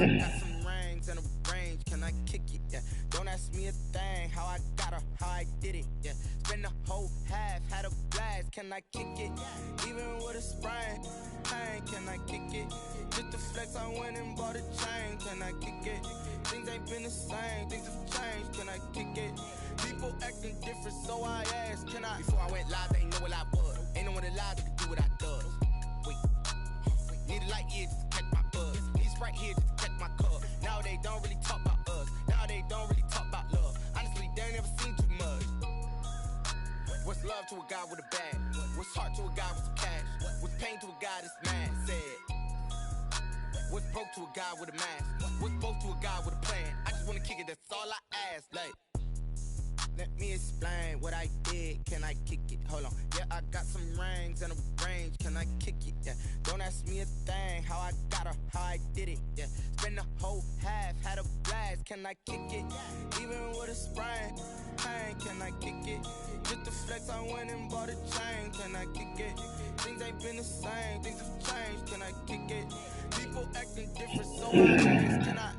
got some rings and a range, can I kick it? Yeah. Don't ask me a thing, how I got her, how I did it. Yeah. Spend the whole half, had a blast, can I kick it? Even with a sprain, pain, can I kick it? Just the flex, I went and bought a chain, can I kick it? Things ain't been the same, things have changed, can I kick it? People acting different, so I asked, can I? Before I went live, they ain't know what I was. Ain't no one alive that could do what I does. Wait, need a light here just to catch my buzz. Need a Sprite here just to catch my cup. Now they don't really talk about us. Now they don't really talk about love. Honestly, they ain't never seen too much. What's love to a guy with a bag? What's heart to a guy with some cash? What's pain to a guy that's mad? Said. What's broke to a guy with a mask? What's both to a guy with a plan? I just wanna kick it, that's all I ask. Like, let me explain what I did. Can I kick it? Hold on. Yeah, I got some rings and a range. Can I kick it? Yeah. Don't ask me a thing. How I got her, how I did it. Yeah. Spend the whole half, had a blast. Can I kick it? Even with a sprain, pain. Can I kick it? Just the flex, I went and bought a chain. Can I kick it? Things ain't been the same. Things have changed. Can I kick it? People acting different, so I ask, can I?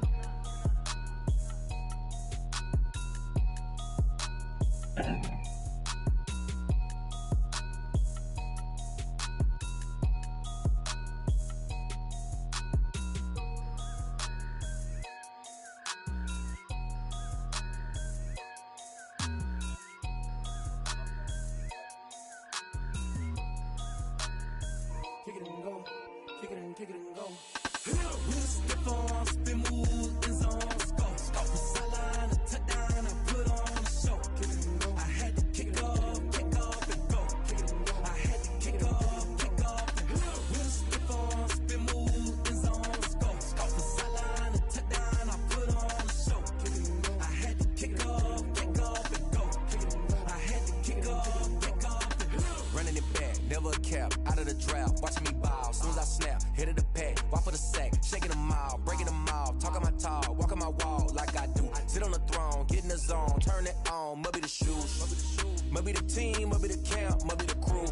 Kick it and go, kick it and go. We'll step on, spin, move, in zone, go. The sideline, a touchdown, I put on a show. Kick it and go. I had to kick off and go. Kick it and go. I had to kick off and go. We'll step on, spin, move, in zone, go. The sideline, a touchdown, I put on a show. Kick it and go. I had to kick off and go. Kick it and go. I had to kick off and go. Running it back, never a cap, out of the drought, watching me ball. Soon as I snap, hit of the pack, walk for the sack, shaking them out, breaking them off, talking my talk, walking my wall like I do. Sit on the throne, get in the zone, turn it on, must be the shoes, must be the team, must be the camp, must be the crew.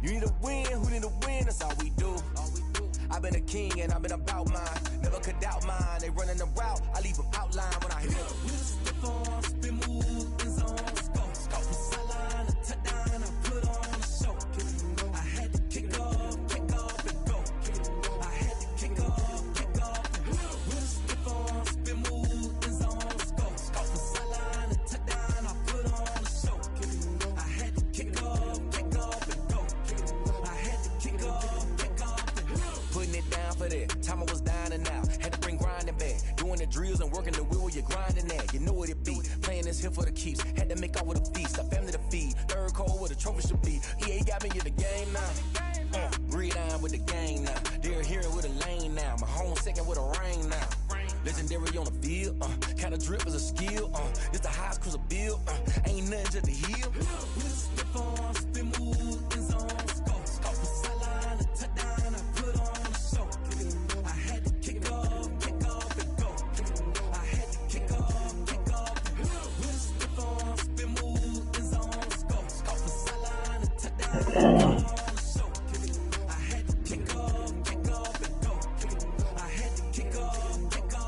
You need a win, who need a win, that's all we do. I've been a king and I've been about mine, never could doubt mine. They running the route, I leave them outline when I hit them. We'll step on, spin, move, in zone, go. The sideline, a touchdown, I put on a show. I had to kick off and go. I had to kick off and go. We'll step on, spin, move, in zone, go. The sideline, a touchdown, I put on a show. I had to kick off and go. I had to kick off and go. Putting it down for that, time I was dying and out, had to bring grinding back, doing the drills and working the wheel where you're grinding at, you know what it be, playing this here for the keeps, had to make out with a feast, a family to feed, third cold where the trophy should be, EA got me in the game now, gridiron with the gang now, they're hearing with a lane now, my home second with a rain now, legendary on the field, kind of drip is a skill, it's the highest cruiser bill, ain't nothing just to heal. We'll step on, spin, move, in zone, go. The sideline, a touchdown, I put on a show. I had to kick off and go. I had to kick off and go. We'll step on, spin, move, in zone, go. The sideline, a touchdown, I put on a show. I had to kick off and go. I had to kick off and go.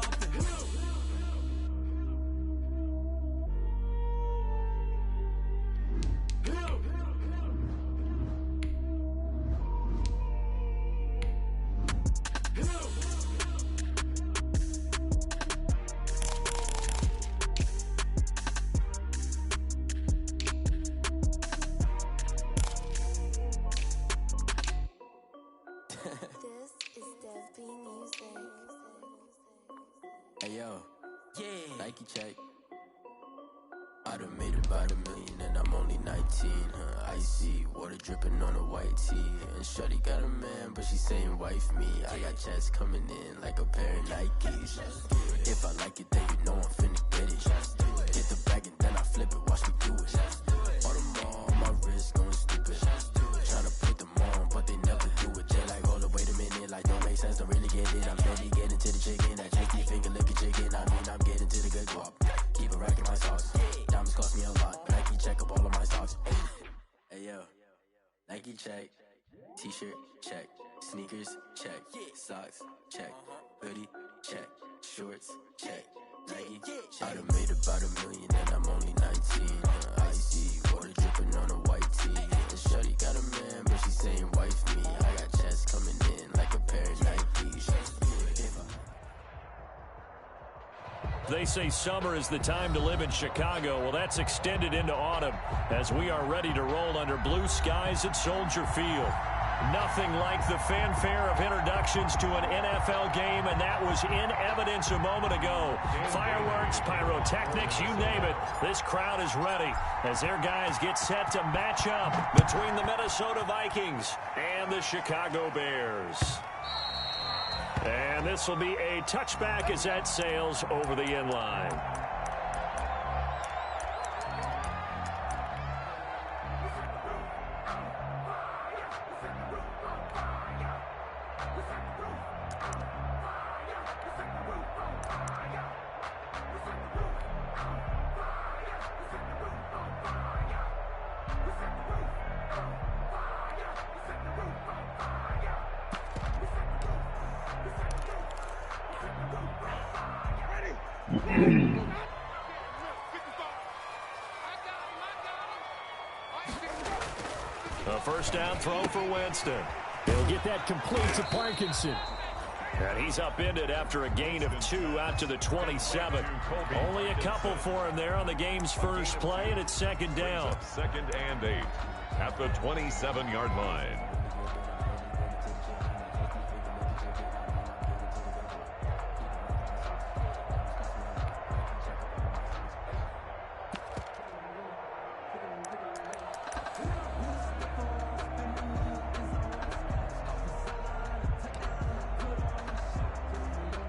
This is Dev B Music. Hey yo, yeah, Nike check. I done made about $1 million and I'm only 19. Icy water dripping on a white tee. And shorty got a man, but she saying wife me. I got checks coming in like a pair of Nikes. If I like it, then you know I'm finna get it. Get the bag and then I flip it, watch me do it. All them all on my wrist going stupid. Tryna put them on, but they never do it. They like, hold up, wait a minute, like don't make sense, don't really get it. I'm steady getting to the chicken, that tricky finger licking chicken. I mean, I'm getting to the good guap. Keep a rack in my sauce. Diamonds cost me a lot. Nike check up all of my stocks. Hey yo, Nike check, t-shirt check. Sneakers, check. Socks, check. Hoodie, check. Shorts, check. Nike, I done made about $1 million and I'm only 19. Icy, water dripping on a white tee. And shorty got a man, but she saying wife me. I got checks coming in like a pair of Nikes. They say summer is the time to live in Chicago. Well, that's extended into autumn as we are ready to roll under blue skies at Soldier Field. Nothing like the fanfare of introductions to an NFL game, and that was in evidence a moment ago. Fireworks, pyrotechnics, you name it. This crowd is ready as their guys get set to match up between the Minnesota Vikings and the Chicago Bears. And this will be a touchback as that sails over the end line. A first down throw for Winston. They'll get that complete to Parkinson. And he's upended after a gain of 2 out to the 27. Only a couple for him there on the game's first play, and it's second down. Second and 8 at the 27-yard line.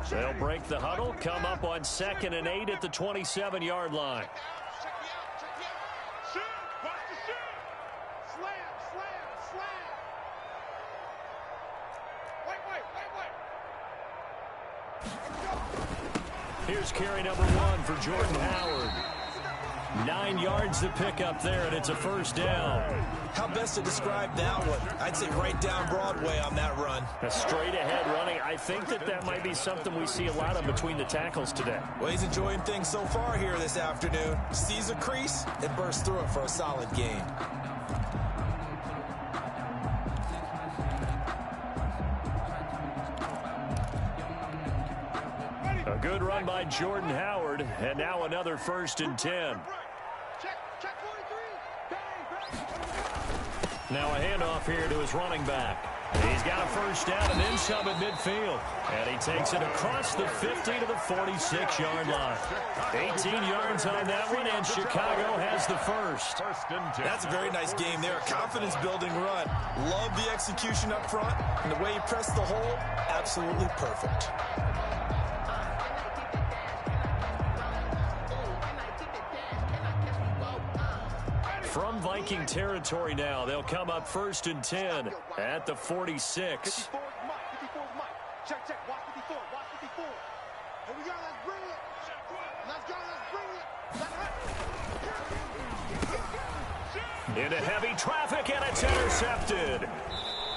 They'll break the huddle, come up on second and 8 at the 27-yard line. Here's carry number 1 for Jordan Howard. 9 yards to pick up there, and it's a first down. How best to describe that one? I'd say right down Broadway on that run. A straight-ahead running. I think that might be something we see a lot of between the tackles today. Well, he's enjoying things so far here this afternoon. Sees a crease and bursts through it for a solid gain. A good run by Jordan Howard, and now another first and 10. Now a handoff here to his running back. He's got a first down and then some at midfield. And he takes it across the 50 to the 46-yard line. 18 yards on that one, and Chicago has the first. That's a very nice game there. A confidence-building run. Love the execution up front, and the way he pressed the hole, absolutely perfect. From Viking territory now, they'll come up first and 10 at the 46. Check, watch 54, watch 54. Here we go, let's bring it. Let's go, Into heavy traffic, and it's intercepted.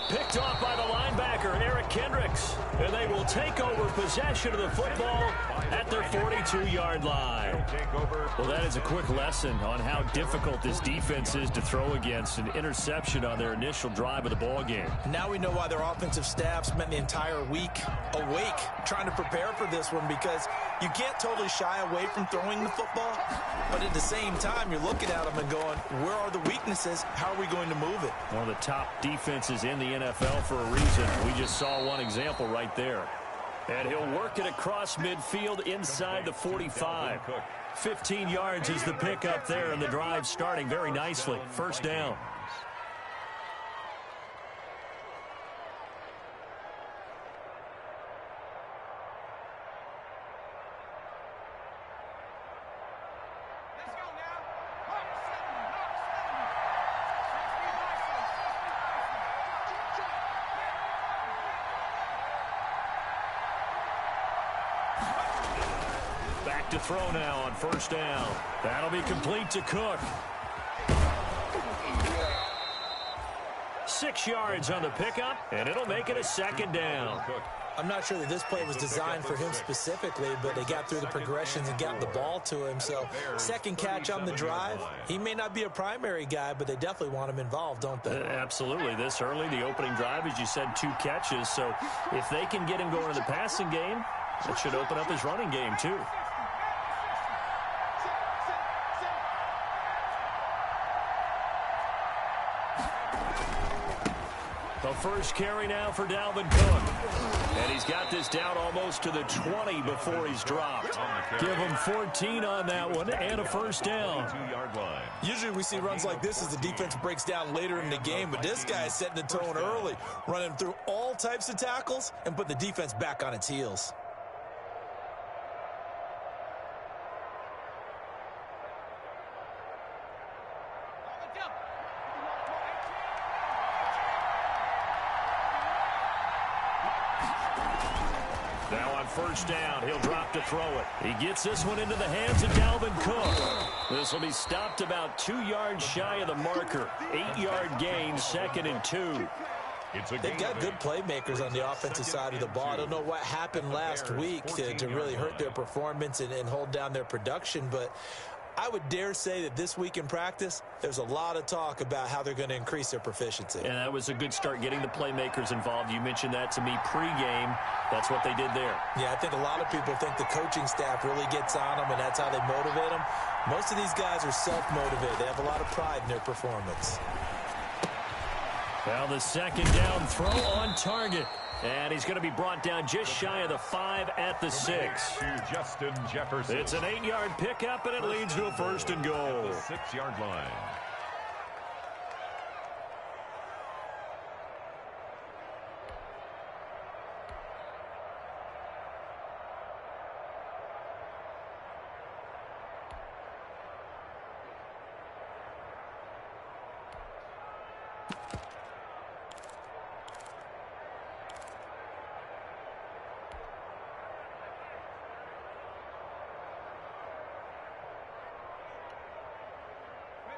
Picked off by the linebacker, Eric Kendricks. And they will take over possession of the football at their 42-yard line. Well, that is a quick lesson on how difficult this defense is to throw against. An interception on their initial drive of the ball game. Now we know why their offensive staff spent the entire week awake trying to prepare for this one, because you can't totally shy away from throwing the football, but at the same time, you're looking at them and going, where are the weaknesses? How are we going to move it? One of the top defenses in the NFL for a reason. We just saw one example right there. And he'll work it across midfield inside the 45. 15 yards is the pickup there, and the drive starting very nicely. First down. Back to throw now on first down. That'll be complete to Cook. 6 yards on the pickup, and it'll make it a second down. I'm not sure that this play was designed for him specifically, but they got through the progressions and got the ball to him. So second catch on the drive. He may not be a primary guy, but they definitely want him involved, don't they? Absolutely. This early, the opening drive, as you said, 2 catches. So if they can get him going in the passing game, that should open up his running game too. The first carry now for Dalvin Cook. And he's got this down almost to the 20 before he's dropped. Give him 14 on that one and a first down. Usually we see runs like this as the defense breaks down later in the game, but this guy is setting the tone early, running through all types of tackles and put the defense back on its heels. Now on first down, he'll drop to throw it. He gets this one into the hands of Dalvin Cook. This will be stopped about 2 yards shy of the marker. 8-yard gain, 2nd and 2. They've got good playmakers on the offensive side of the ball. I don't know what happened last week to really hurt their performance and hold down their production, but I would dare say that this week in practice, there's a lot of talk about how they're going to increase their proficiency. And that was a good start, getting the playmakers involved. You mentioned that to me pregame. That's what they did there. Yeah, I think a lot of people think the coaching staff really gets on them, and that's how they motivate them. Most of these guys are self-motivated. They have a lot of pride in their performance. Now the second down throw on target. And he's going to be brought down just shy of the 5 at the 6. Justin Jefferson. It's an 8-yard pickup, and it leads to a first and goal. 6-yard line.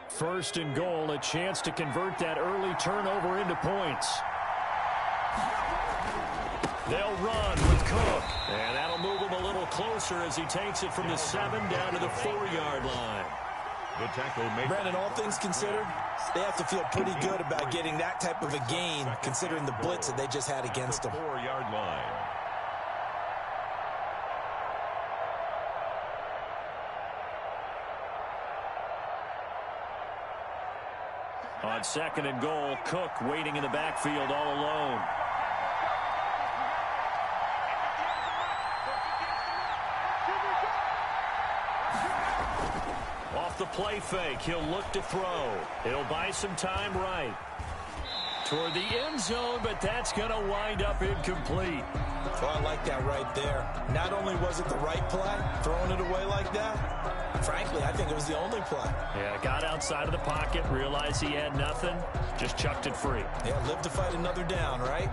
First and goal, a chance to convert that early turnover into points. They'll run with Cook, and that'll move him a little closer as he takes it from the 7 down to the 4-yard line. The tackle made. Brandon, all things considered, they have to feel pretty good about getting that type of a gain, considering the blitz that they just had against them. 4-yard line. On second and goal, Cook waiting in the backfield all alone. Off the play fake, he'll look to throw. It'll buy some time right toward the end zone, but that's going to wind up incomplete. Well, I like that right there. Not only was it the right play, throwing it away like that, frankly, I think it was the only play. Yeah, got outside of the pocket, realized he had nothing, just chucked it free. Yeah, live to fight another down, right?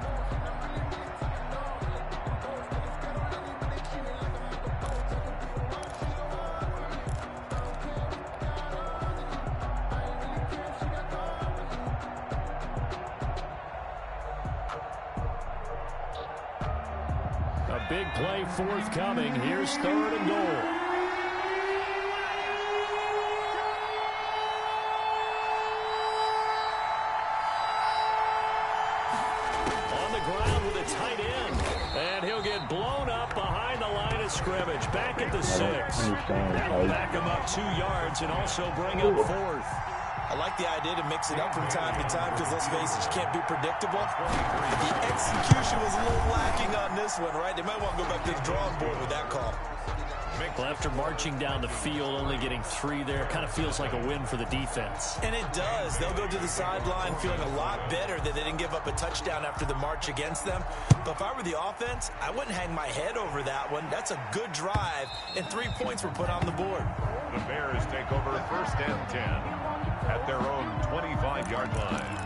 A big play forthcoming. Here's 3rd and goal. Tight end, and he'll get blown up behind the line of scrimmage. Back at the 6. That'll back him up 2 yards and also bring up 4th. I like the idea to mix it up from time to time because, let's face it, you can't be predictable. The execution was a little lacking on this one, right? They might want to go back to the drawing board with that call. Well, after marching down the field, only getting 3 there, kind of feels like a win for the defense. And it does. They'll go to the sideline feeling a lot better that they didn't give up a touchdown after the march against them. But if I were the offense, I wouldn't hang my head over that one. That's a good drive, and 3 points were put on the board. The Bears take over 1st and 10 at their own 25-yard line.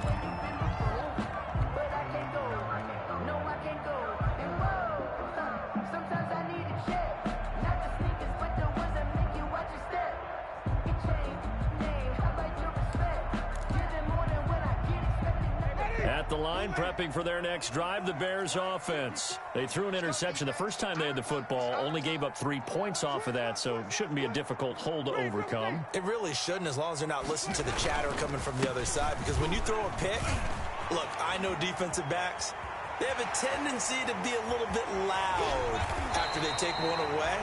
At the line, prepping for their next drive, the Bears offense. They threw an interception the first time they had the football, only gave up 3 points off of that, so it shouldn't be a difficult hole to overcome. It really shouldn't, as long as they're not listening to the chatter coming from the other side, because when you throw a pick, look, I know defensive backs, they have a tendency to be a little bit loud after they take one away,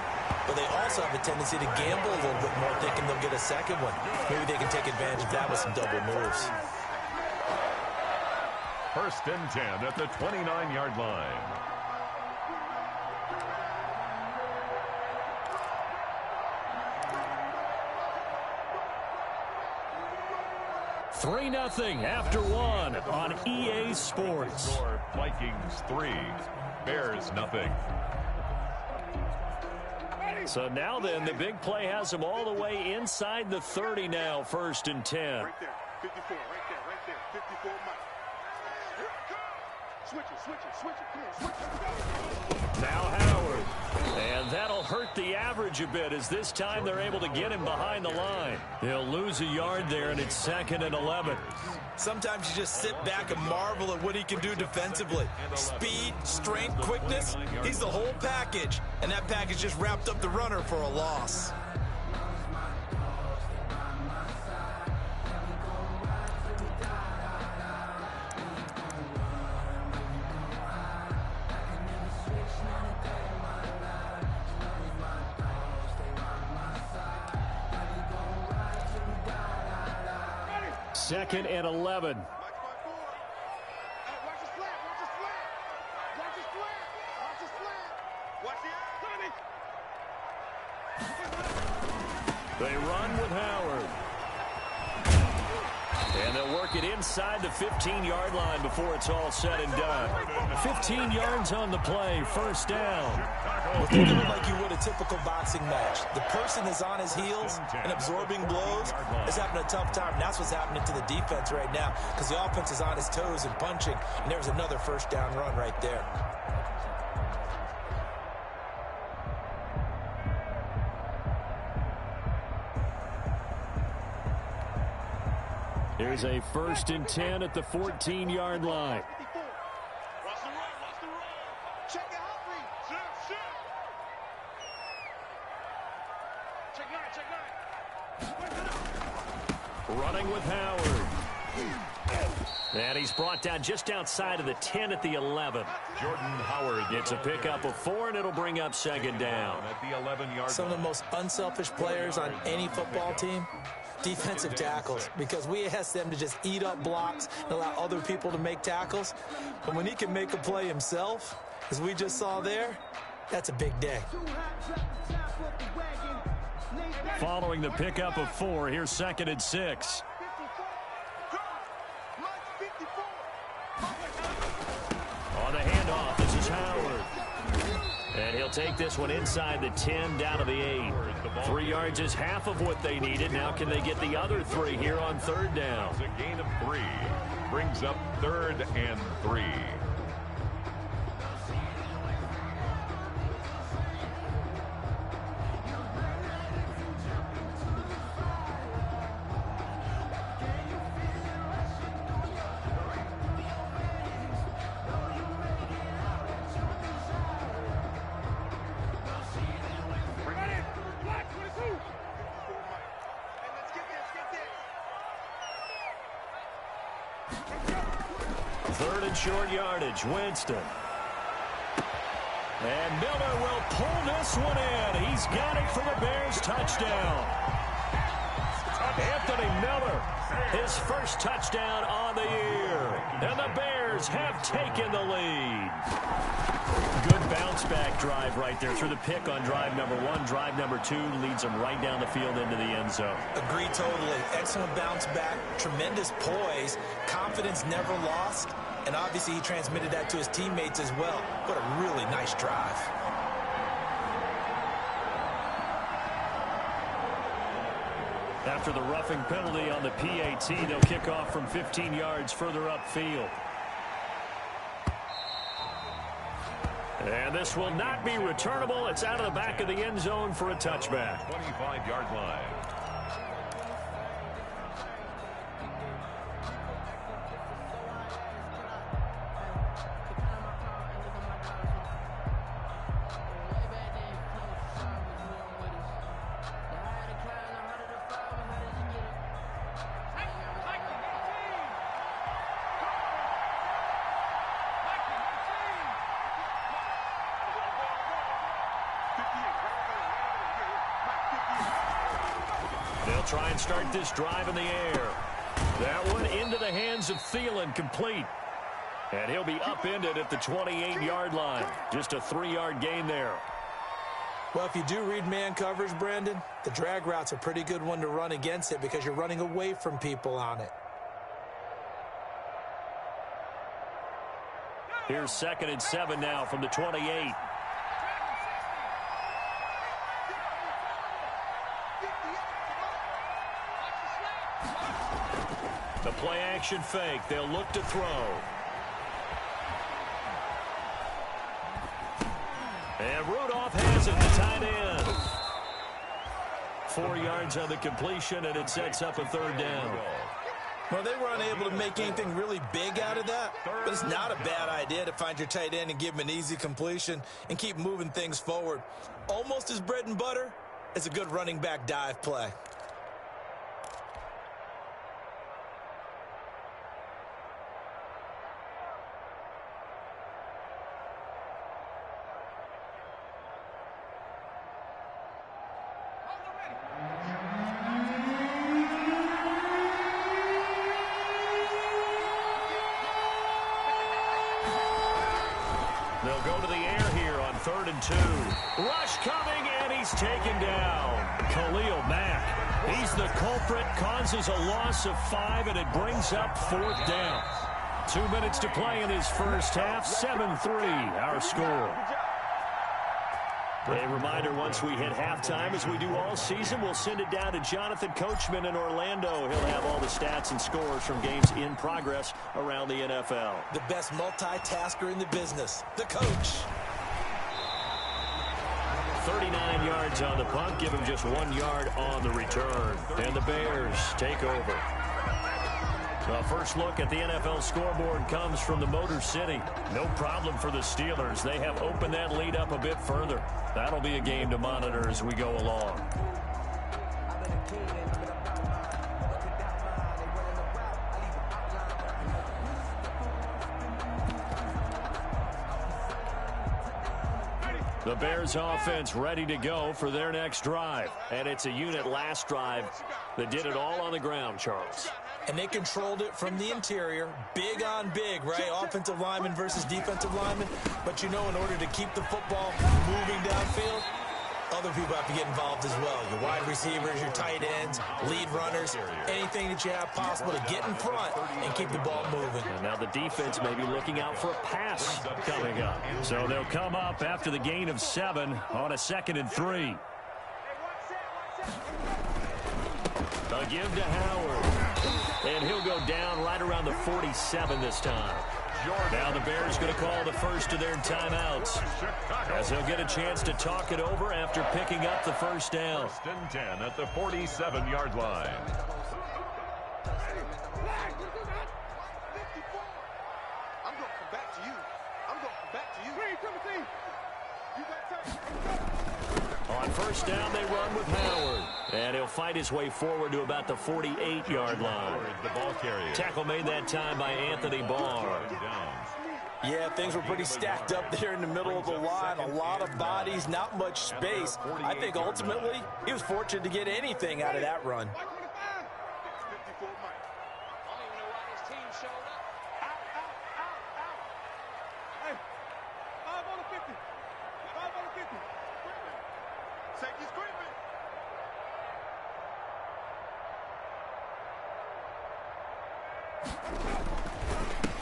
but they also have a tendency to gamble a little bit more, thinking they'll get a second one. Maybe they can take advantage of that with some double moves. 1st and 10 at the 29-yard line. Three 0 after one on EA Sports. Vikings 3, Bears 0. So now then, the big play has them all the way inside the 30 now, 1st and 10. Right there, 54, right there, 54 miles. Switch it, come on, Now Howard. And that'll hurt the average a bit, as this time they're able to get him behind the line. He'll lose a yard there, and it's 2nd and 11. Sometimes you just sit back and marvel at what he can do defensively. Speed, strength, quickness, he's the whole package. And that package just wrapped up the runner for a loss. Second and 11. They run with Howard. And they'll work it inside the 15-yard line before it's all said and done. 15 yards on the play, 1st down. Well, think of it like you would a typical boxing match. The person is on his heels and absorbing blows is having a tough time. And that's what's happening to the defense right now, because the offense is on his toes and punching. And there's another 1st down run right there. Here's a 1st and 10 at the 14-yard line. Running with Howard. And he's brought down just outside of the 10 at the 11. Jordan Howard gets a pickup of 4, and it'll bring up 2nd down. At the 11-yard Some of the most unselfish players on any football team, defensive tackles, because we ask them to just eat up blocks and allow other people to make tackles. But when he can make a play himself, as we just saw there, that's a big day. Following the pickup of 4, here's 2nd and 6. On the handoff, this is Howard. And he'll take this one inside the 10, down to the 8. 3 yards is half of what they needed. Now can they get the other 3 here on 3rd down? It's a gain of 3. Brings up 3rd and 3. Short yardage, Winston. And Miller will pull this one in. He's got it for the Bears touchdown. Anthony Miller, his 1st touchdown on the year. And the Bears have taken the lead. Good bounce-back drive right there through the pick on drive number 1. Drive number 2 leads them right down the field into the end zone. Agree totally. Excellent bounce back, tremendous poise, confidence never lost. And obviously he transmitted that to his teammates as well. What a really nice drive. After the roughing penalty on the PAT, they'll kick off from 15 yards further upfield. And this will not be returnable. It's out of the back of the end zone for a touchback. 25-yard line. They'll try and start this drive in the air. That one into the hands of Thielen, complete. And he'll be upended at the 28-yard line. Just a 3-yard gain there. Well, if you do read man coverage, Brandon, the drag route's a pretty good one to run against it because you're running away from people on it. Here's 2nd and 7 now from the 28. The play action fake. They'll look to throw. And Rudolph has it, the tight end. 4 yards on the completion, and it sets up a 3rd down. Well, they were unable to make anything really big out of that, but it's not a bad idea to find your tight end and give him an easy completion and keep moving things forward. Almost as bread and butter as a good running back dive play. They'll go to the air here on 3rd and 2. Rush coming, and he's taken down. Khalil Mack. He's the culprit, causes a loss of 5, and it brings up 4th down. 2 minutes to play in his first half. 7-3, our score. A reminder, once we hit halftime, as we do all season, we'll send it down to Jonathan Coachman in Orlando. He'll have all the stats and scores from games in progress around the NFL. The best multitasker in the business, the coach. 39 yards on the punt, give him just 1 yard on the return. And the Bears take over. The first look at the NFL scoreboard comes from the Motor City. No problem for the Steelers. They have opened that lead up a bit further. That'll be a game to monitor as we go along. The Bears offense ready to go for their next drive. And it's a unit last drive that did it all on the ground, Charles. And they controlled it from the interior, big on big, right? Offensive lineman versus defensive lineman. But you know, in order to keep the football moving downfield, other people have to get involved as well. Your wide receivers, your tight ends, lead runners, anything that you have possible to get in front and keep the ball moving. And now the defense may be looking out for a pass coming up. So they'll come up after the gain of 7 on a 2nd and 3. A give to Howard. And he'll go down right around the 47 this time. Now the Bears going to call the first of their timeouts, as they'll get a chance to talk it over after picking up the first down. 1st and 10 at the 47-yard line. I'm going to come back to you. I'm going to come back to you. On 1st down, they run with Howard. And he'll fight his way forward to about the 48-yard line. The ball carrier. Tackle made that time by Anthony Barr. Yeah, things were pretty stacked up there in the middle of the line. A lot of bodies, not much space. I think ultimately he was fortunate to get anything out of that run.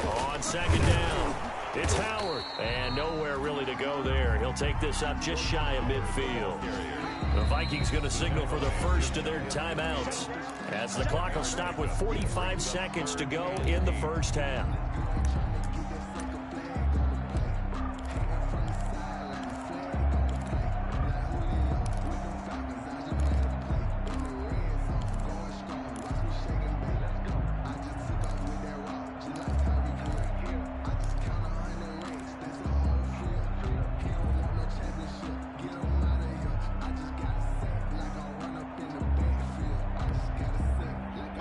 On 2nd down, it's Howard. And nowhere really to go there. He'll take this up just shy of midfield. The Vikings going to signal for the first of their timeouts, as the clock will stop with 45 seconds to go in the first half.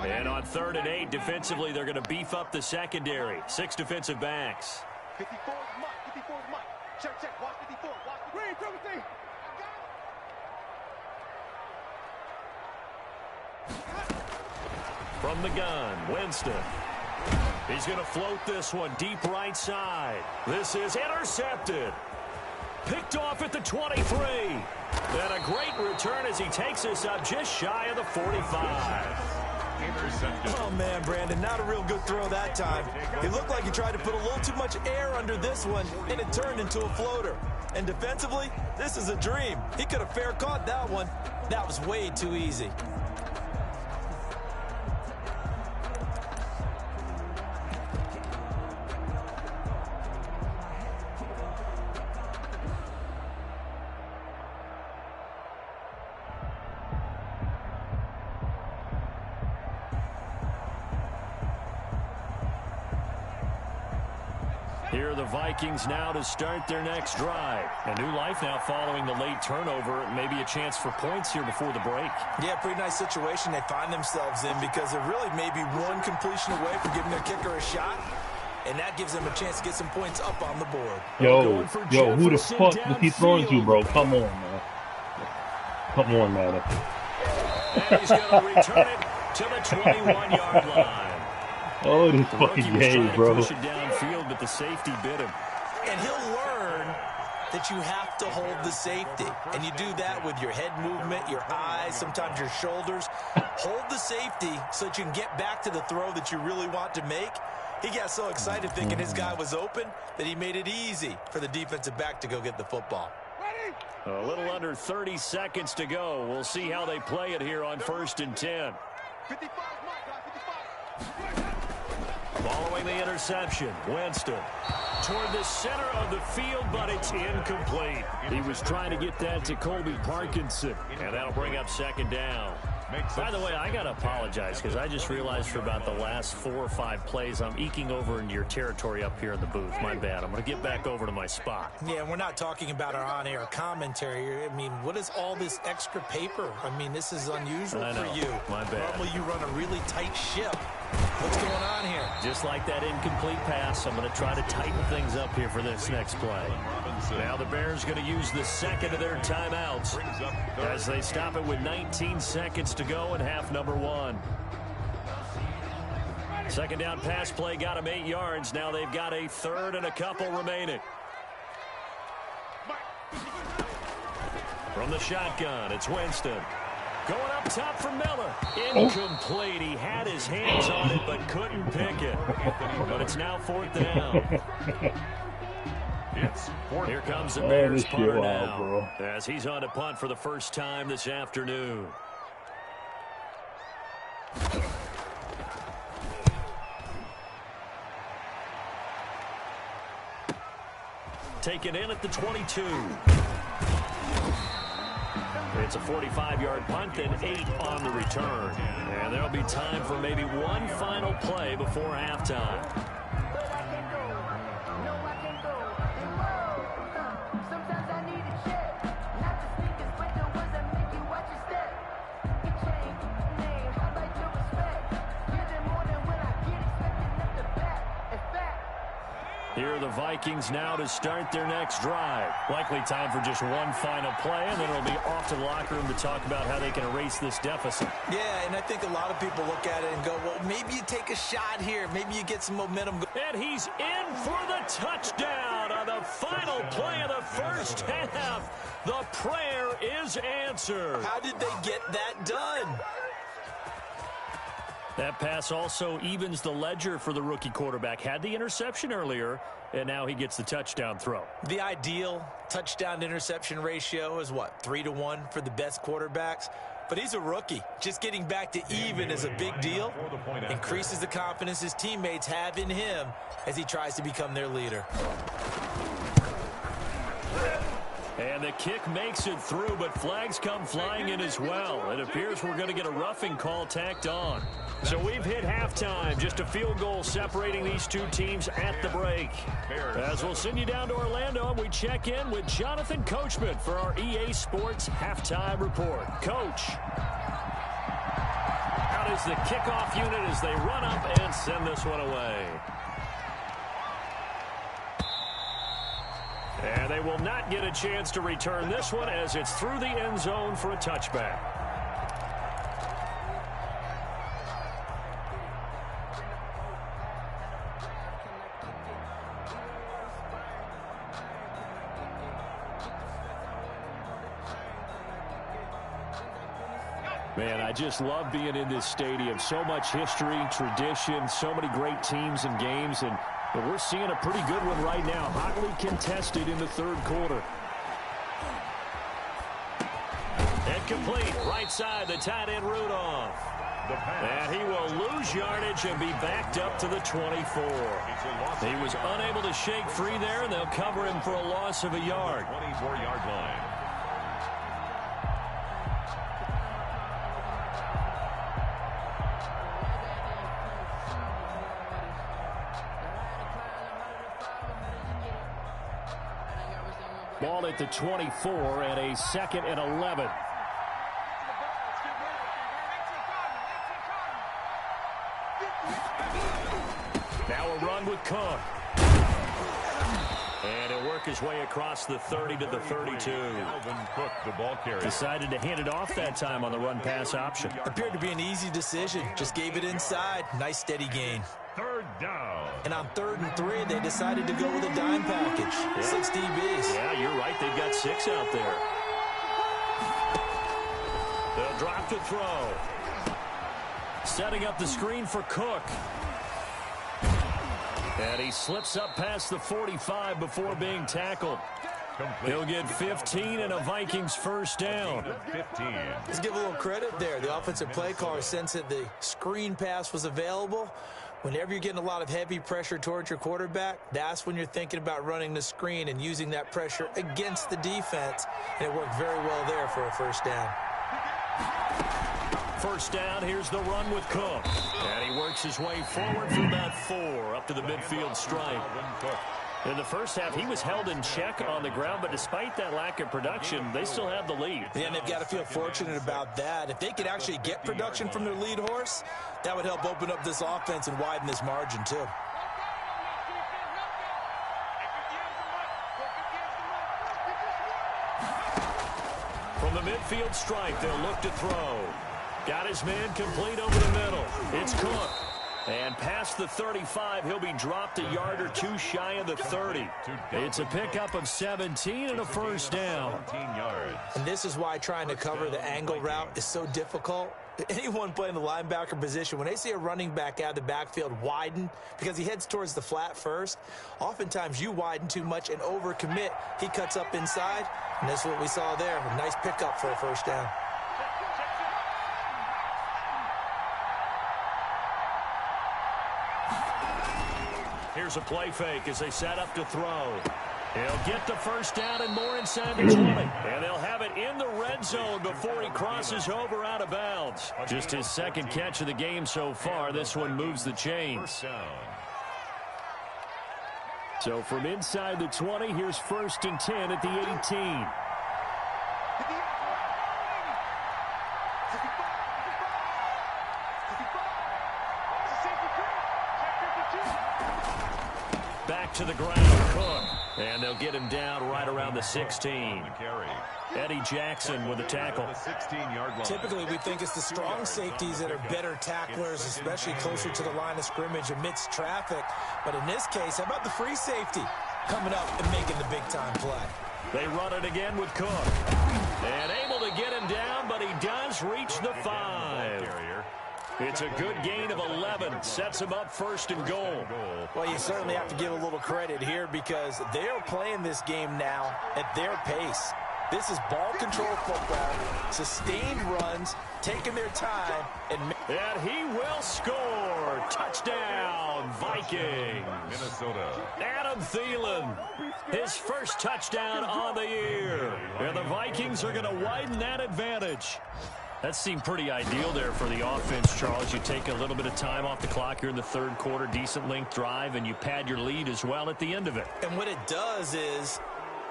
And on 3rd and 8, defensively, they're going to beef up the secondary. 6 defensive backs. 54 is Mike. 54 is Mike. Check, check. Watch 54. Watch 54. From the gun, Winston. He's going to float this one deep right side. This is intercepted. Picked off at the 23. And a great return as he takes us up just shy of the 45. Oh, man, Brandon, not a real good throw that time. It looked like he tried to put a little too much air under this one, and it turned into a floater. And defensively, this is a dream. He could have fair caught that one. That was way too easy. Here are the Vikings now to start their next drive. A new life now following the late turnover. Maybe a chance for points here before the break. Yeah, pretty nice situation they find themselves in because they're really maybe one completion away from giving their kicker a shot. And that gives them a chance to get some points up on the board. Yo, who the fuck was he throwing to, bro? Come on, man. Come on, man. And he's going to return it to the 21-yard line. Oh, this fucking game, bro. Push it downfield, but the safety bit him. And he'll learn that you have to hold the safety. And you do that with your head movement, your eyes, sometimes your shoulders. Hold the safety so that you can get back to the throw that you really want to make. He got so excited thinking his guy was open that he made it easy for the defensive back to go get the football. A little under 30 seconds to go. We'll see how they play it here on 1st and 10. 55, Following the interception, Winston toward the center of the field, but it's incomplete. He was trying to get that to Colby Parkinson, and that'll bring up 2nd down. By the way, I got to apologize because I just realized for about the last 4 or 5 plays, I'm eking over into your territory up here in the booth. My bad. I'm going to get back over to my spot. Yeah, we're not talking about our on-air commentary. I mean, what is all this extra paper? I mean, this is unusual for you. My bad. Normally you run a really tight ship. What's going on here? Just like that incomplete pass, I'm going to try to tighten things up here for this next play. Now the Bears going to use the 2nd of their timeouts as they stop it with 19 seconds to go in half number 1. 2nd down pass play got them 8 yards. Now they've got a 3rd and a couple remaining. From the shotgun, it's Winston. Going up top for Miller. Incomplete. He had his hands on it but couldn't pick it. But it's now 4th down. Here comes the Bears punter now as he's on to punt for the first time this afternoon. Taken in at the 22. It's a 45-yard punt and 8 on the return. And there'll be time for maybe one final play before halftime. Here are the Vikings now to start their next drive. Likely time for just one final play, and then it'll be off to the locker room to talk about how they can erase this deficit. Yeah, and I think a lot of people look at it and go, well, maybe you take a shot here. Maybe you get some momentum. And he's in for the touchdown on the final play of the first half. The prayer is answered. How did they get that done? That pass also evens the ledger for the rookie quarterback. Had the interception earlier, and now he gets the touchdown throw. The ideal touchdown-interception ratio is, what, 3-to-1 for the best quarterbacks? But he's a rookie. Just getting back to even is a big deal. Increases the confidence his teammates have in him as he tries to become their leader. And the kick makes it through, but flags come flying in as well. It appears we're going to get a roughing call tacked on. So we've hit halftime. Just a field goal separating these two teams at the break. As we'll send you down to Orlando, and we check in with Jonathan Coachman for our EA Sports Halftime Report. Coach, out is the kickoff unit as they run up and send this one away. And they will not get a chance to return this one as it's through the end zone for a touchback. Man, I just love being in this stadium. So much history, tradition, so many great teams and games, and we're seeing a pretty good one right now. Hotly contested in the third quarter. And complete. Right side, the tight end Rudolph. And he will lose yardage and be backed up to the 24. He was unable to shake free there, and they'll cover him for a loss of a yard. 24-yard line. Ball at the 24 and a 2nd and 11. Now a run with Cook. And he'll work his way across the 30 to the 32. Alvin Cook, the ball carrier. Decided to hand it off that time on the run-pass option. Appeared to be an easy decision. Just gave it inside. Nice steady gain. Third down. And on 3rd and 3, they decided to go with a dime package. Yeah. 6 DBs. Yeah, you're right. They've got 6 out there. They'll drop to throw. Setting up the screen for Cook. And he slips up past the 45 before being tackled. He'll get 15 and a Vikings first down. 15. Let's give a little credit there. The offensive play caller sensed that the screen pass was available. Whenever you're getting a lot of heavy pressure towards your quarterback, that's when you're thinking about running the screen and using that pressure against the defense. And it worked very well there for a first down. First down, here's the run with Cook. And he works his way forward for about 4 up to the midfield stripe. In the first half, he was held in check on the ground, but despite that lack of production, they still have the lead. Yeah, and they've got to feel fortunate about that. If they could actually get production from their lead horse, that would help open up this offense and widen this margin, too. From the midfield stripe, they'll look to throw. Got his man complete over the middle. It's Cook. And past the 35, he'll be dropped a yard or 2 shy of the 30. It's a pickup of 17 and a first down. 17 yards. And this is why trying to cover the angle route is so difficult. Anyone playing the linebacker position, when they see a running back out of the backfield widen because he heads towards the flat first, oftentimes you widen too much and overcommit. He cuts up inside, and that's what we saw there. A nice pickup for a first down. Here's a play fake as they set up to throw. He'll get the first down and more inside the 20. And they'll have it in the red zone before he crosses over out of bounds. Just his 2nd catch of the game so far. This one moves the chains. So from inside the 20, here's 1st and 10 at the 18. Back to the ground, Cook. And they'll get him down right around the 16. Eddie Jackson with a tackle. Typically, we think it's the strong safeties that are better tacklers, especially closer to the line of scrimmage amidst traffic. But in this case, how about the free safety coming up and making the big-time play? They run it again with Cook. And able to get him down, but he does reach the 5. It's a good gain of 11. Sets him up 1st and goal. Well, you certainly have to give a little credit here because they're playing this game now at their pace. This is ball control football, sustained runs, taking their time. And he will score. Touchdown, Vikings. Minnesota. Adam Thielen, his first touchdown on the year. And the Vikings are going to widen that advantage. That seemed pretty ideal there for the offense, Charles. You take a little bit of time off the clock here in the 3rd quarter, decent length drive, and you pad your lead as well at the end of it. And what it does is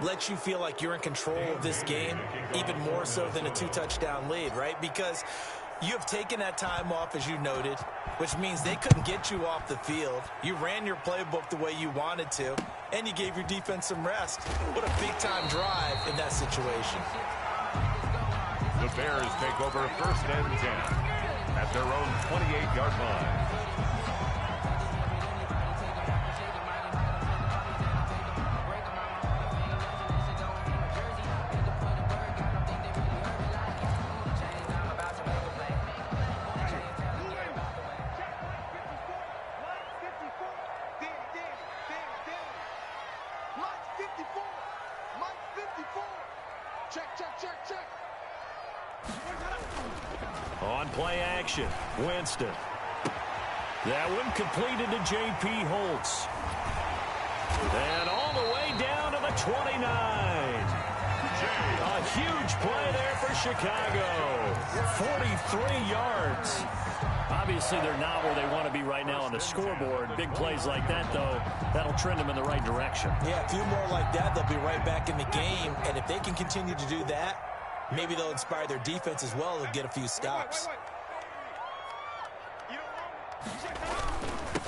let you feel like you're in control of this game, even more so than a 2-touchdown lead, right? Because you have taken that time off, as you noted, which means they couldn't get you off the field. You ran your playbook the way you wanted to, and you gave your defense some rest. What a big-time drive in that situation. The Bears take over 1st and 10 at their own 28-yard line. On play action, Winston. That one completed to J.P. Holtz. And all the way down to the 29. A huge play there for Chicago. 43 yards. Obviously, they're not where they want to be right now on the scoreboard. Big plays like that, though, that'll trend them in the right direction. Yeah, a few more like that, they'll be right back in the game. And if they can continue to do that, maybe they'll inspire their defense as well. They'll get a few stops.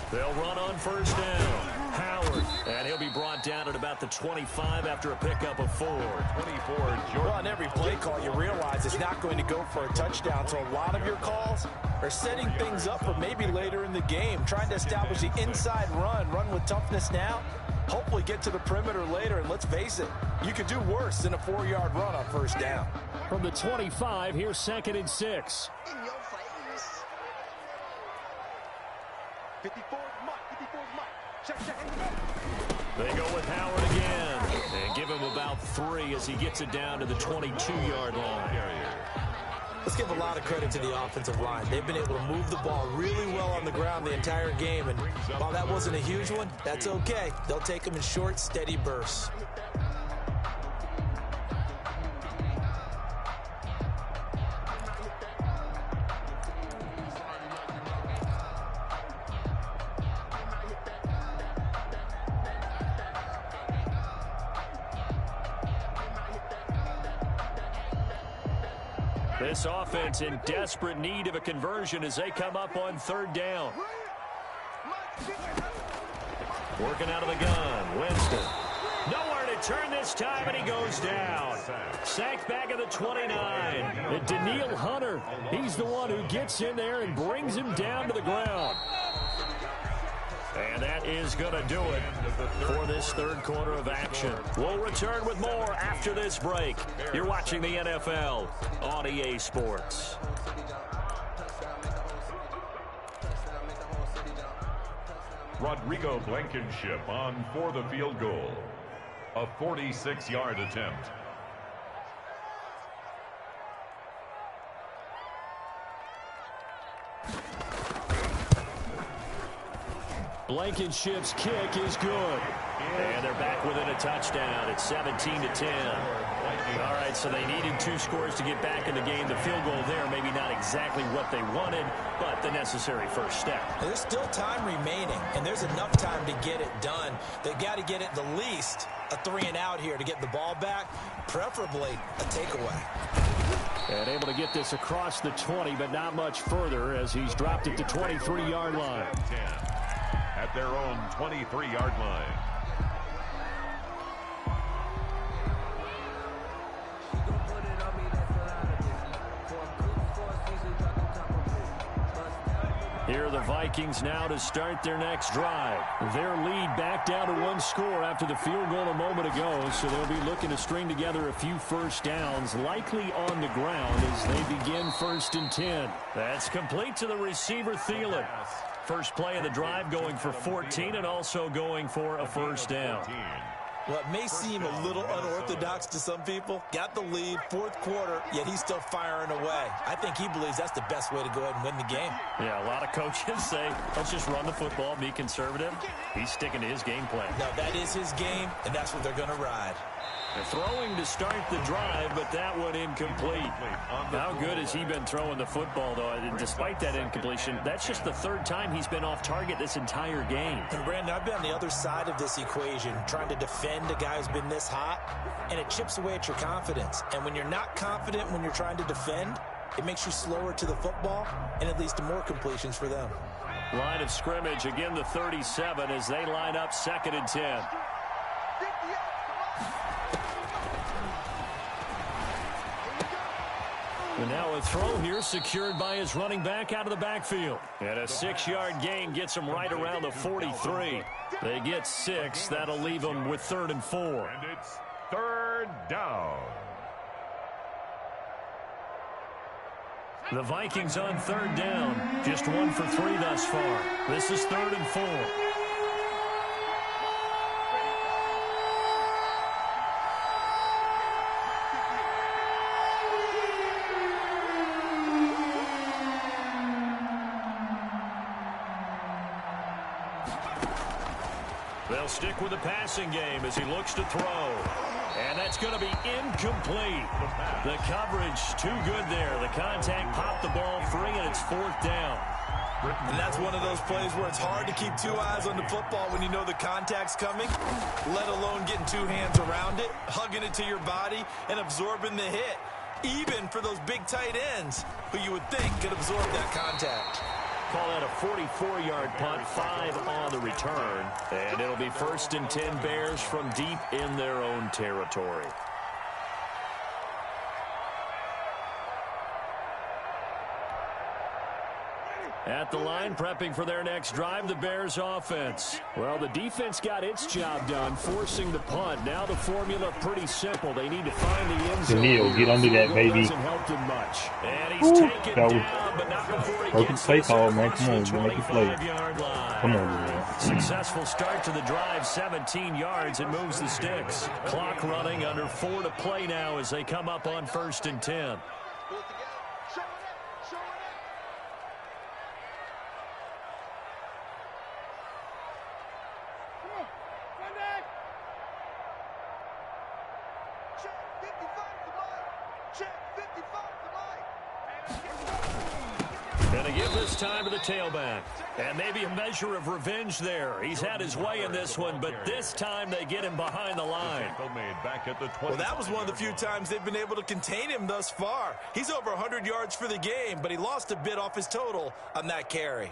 They'll run on first down. Howard, and he'll be brought down at about the 25 after a pickup of 4. 24, Jordan. Well, on every play call, you realize it's not going to go for a touchdown, so a lot of your calls are setting things up for maybe later in the game, trying to establish the inside run with toughness now, hopefully get to the perimeter later, and let's face it, you could do worse than a 4-yard run on first down. From the 25, here's 2nd and 6. In your face. 54 is Mike. 54 is Mike. Check. They go with Howard again and give him about 3 as he gets it down to the 22-yard line. Let's give a lot of credit to the offensive line. They've been able to move the ball really well on the ground the entire game, and while that wasn't a huge one, that's okay. They'll take them in short, steady bursts. This offense in desperate need of a conversion as they come up on 3rd down. Working out of the gun, Winston. Nowhere to turn this time, and he goes down. Sacked back at the 29. And Daniil Hunter, he's the one who gets in there and brings him down to the ground. And that is going to do it for this 3rd quarter of action. We'll return with more after this break. You're watching the NFL on EA Sports. Rodrigo Blankenship on for the field goal. A 46-yard attempt. Blankenship's kick is good. And they're back within a touchdown. It's 17-10. All right, so they needed 2 scores to get back in the game. The field goal there, maybe not exactly what they wanted, but the necessary first step. There's still time remaining, and there's enough time to get it done. They've got to get it the least a 3-and-out here to get the ball back, preferably a takeaway. And able to get this across the 20, but not much further as he's dropped it to 23-yard line. At their own 23-yard line. Here are the Vikings now to start their next drive. Their lead back down to 1 score after the field goal a moment ago, so they'll be looking to string together a few first downs, likely on the ground as they begin 1st and 10. That's complete to the receiver, Thielen. First play of the drive going for 14 and also going for a first down. What may seem a little unorthodox to some people, got the lead, 4th quarter, yet he's still firing away. I think he believes that's the best way to go ahead and win the game. Yeah, a lot of coaches say, let's just run the football, be conservative. He's sticking to his game plan. No, that is his game, and that's what they're going to ride. They're throwing to start the drive, but that one incomplete. How good has he been throwing the football, though? And despite that incompletion, that's just the 3rd time he's been off target this entire game. And, Brandon, I've been on the other side of this equation, trying to defend a guy who's been this hot, and it chips away at your confidence. And when you're not confident when you're trying to defend, it makes you slower to the football, and it leads to more completions for them. Line of scrimmage, again the 37 as they line up 2nd and 10. And now a throw here secured by his running back out of the backfield. And a 6-yard gain gets him right around the 43. They get 6. That'll leave them with 3rd and 4. And it's 3rd down. The Vikings on 3rd down. Just 1 for 3 thus far. This is 3rd and 4. They'll stick with the passing game as he looks to throw. And that's going to be incomplete. The coverage too good there. The contact popped the ball free, and it's 4th down. And that's one of those plays where it's hard to keep 2 eyes on the football when you know the contact's coming, let alone getting 2 hands around it, hugging it to your body, and absorbing the hit, even for those big tight ends who you would think could absorb that contact. Call that a 44-yard punt, 5 on the return. And it'll be 1st and 10 Bears from deep in their own territory. At the line, prepping for their next drive, the Bears offense. Well, the defense got its job done, forcing the punt. Now the formula pretty simple. They need to find the end zone. Neil, get under that, baby. Hasn't helped him much. And he's taken that was down, but not before he perfect gets play this call, man. across Come on, the man, make a play. 25-yard line. Come on, man. Successful start to the drive, 17 yards. It moves the sticks. Clock running, under 4 to play now as they come up on 1st and 10. And they give this time to the tailback. And maybe a measure of revenge there. He's had his way in this one, but this time they get him behind the line. Well, that was one of the few times they've been able to contain him thus far. He's over 100 yards for the game, but he lost a bit off his total on that carry.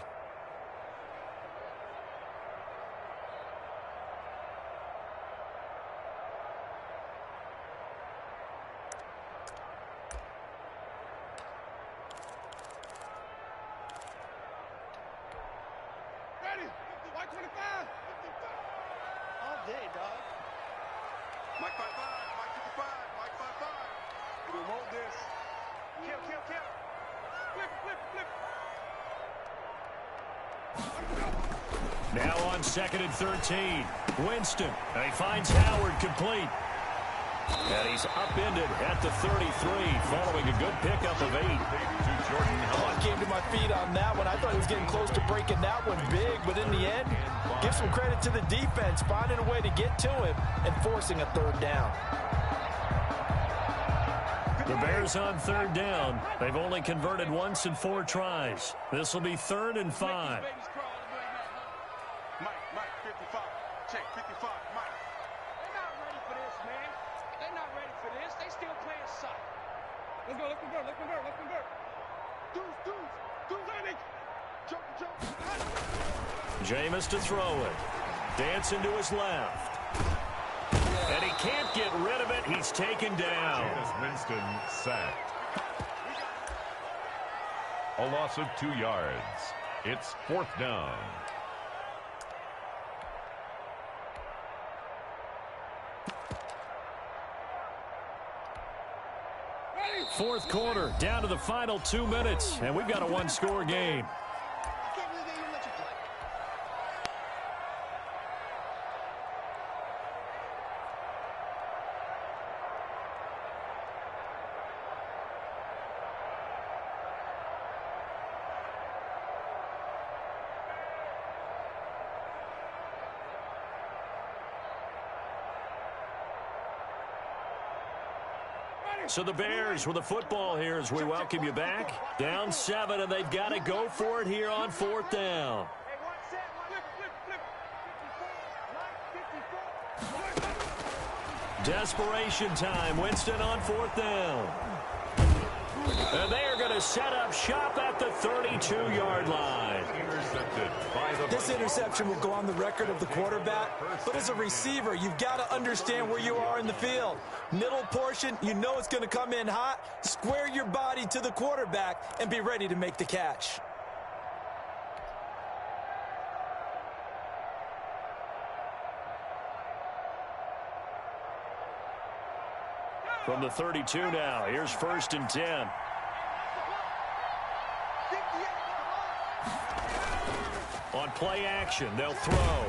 Now on 2nd and 13. Winston. And he finds Howard complete. And he's upended at the 33 following a good pickup of 8. I came to my feet on that one. I thought he was getting close to breaking that one big, but in the end, give some credit to the defense, finding a way to get to him and forcing a 3rd down. The Bears on 3rd down. They've only converted once in 4 tries. This will be 3rd and 5. Mike, 55. Check, 55. Mike. They're not ready for this, man. They're not ready for this. They still playing soft. Let's go, let's convert, let's convert, let's convert. Dudes, landing. Jump. Jameis to throw it. Dancing to his left. And he can't get rid of it. He's taken down. Winston sacked. A loss of 2 yards. It's 4th down. Fourth quarter, down to the final 2 minutes, and we've got a 1-score game. So the Bears with the football here as we welcome you back. Down 7, and they've got to go for it here on 4th down. Desperation time. Winston on 4th down. And they are going to set up shop at the 32-yard line. This interception will go on the record of the quarterback, but as a receiver, you've got to understand where you are in the field. Middle portion, you know it's going to come in hot. Square your body to the quarterback and be ready to make the catch. From the 32 now, here's 1st and 10. On play action, they'll throw.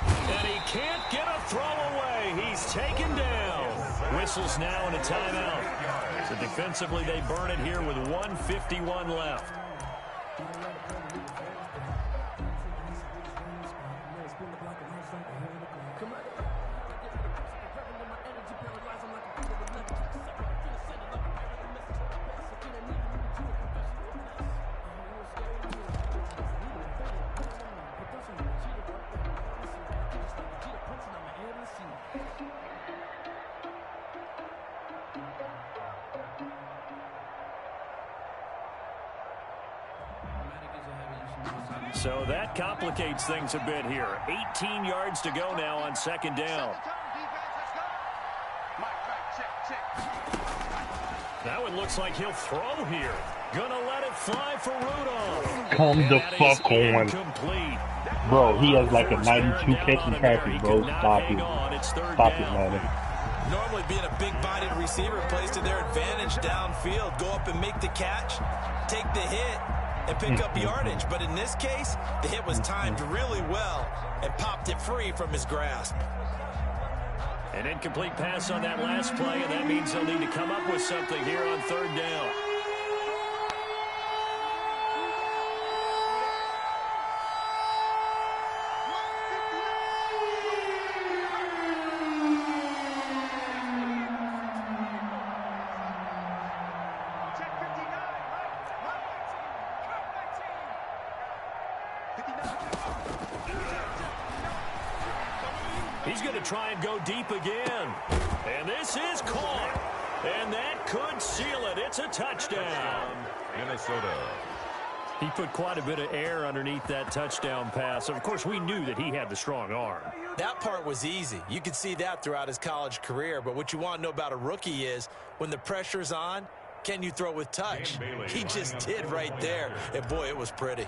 And he can't get a throw away. He's taken down. Whistles now in a timeout. So defensively, they burn it here with 1:51 left. So that complicates things a bit here. 18 yards to go now on second down. Now it looks like he'll throw here. Gonna let it fly for Rudolph. Come the fuck on. Bro, he has like a 92 catching passes, bro. Stop it. Stop it, man. Normally being a big-bodied receiver plays to their advantage downfield. Go up and make the catch, take the hit, and pick up yardage. But in this case, the hit was timed really well and popped it free from his grasp. An incomplete pass on that last play, and that means they'll need to come up with something here on third down. He's going to try and go deep again. And this is caught. And that could seal it. It's a touchdown. Minnesota. He put quite a bit of air underneath that touchdown pass. Of course, we knew that he had the strong arm. That part was easy. You could see that throughout his college career. But what you want to know about a rookie is when the pressure's on, can you throw with touch? He just did right there. And, boy, it was pretty.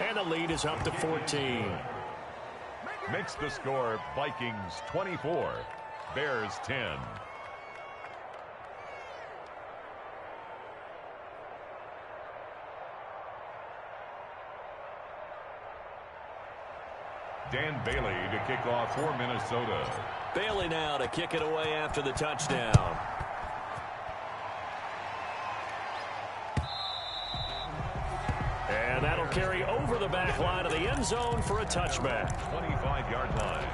And the lead is up to 14. Makes the score Vikings 24, Bears 10. Dan Bailey to kick off for Minnesota. Bailey now to kick it away after the touchdown. And that'll carry over the back line of the end zone for a touchback. 25-yard line.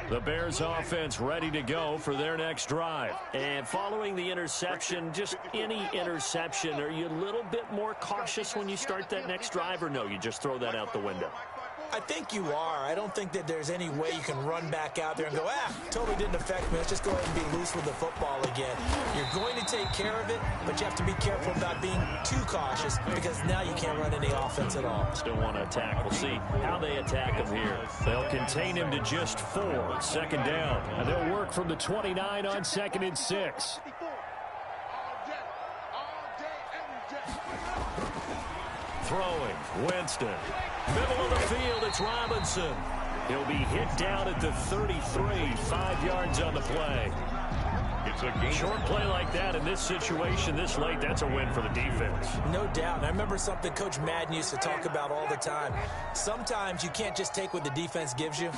The Bears offense ready to go for their next drive. And following the interception, just any interception, are you a little bit more cautious when you start that next drive, or no, you just throw that out the window? I think you are. I don't think that there's any way you can run back out there and go, totally didn't affect me. Let's just go ahead and be loose with the football again. You're going to take care of it, but you have to be careful about being too cautious because now you can't run any offense at all. Still want to attack. We'll see how they attack him here. They'll contain him to just 4. Second down. And they'll work from the 29 on 2nd and 6. Throwing, Winston. Middle of the field, it's Robinson. He'll be hit down at the 33, 5 yards on the play. It's a game. Short play like that in this situation this late, that's a win for the defense. No doubt. And I remember something Coach Madden used to talk about all the time. Sometimes you can't just take what the defense gives you.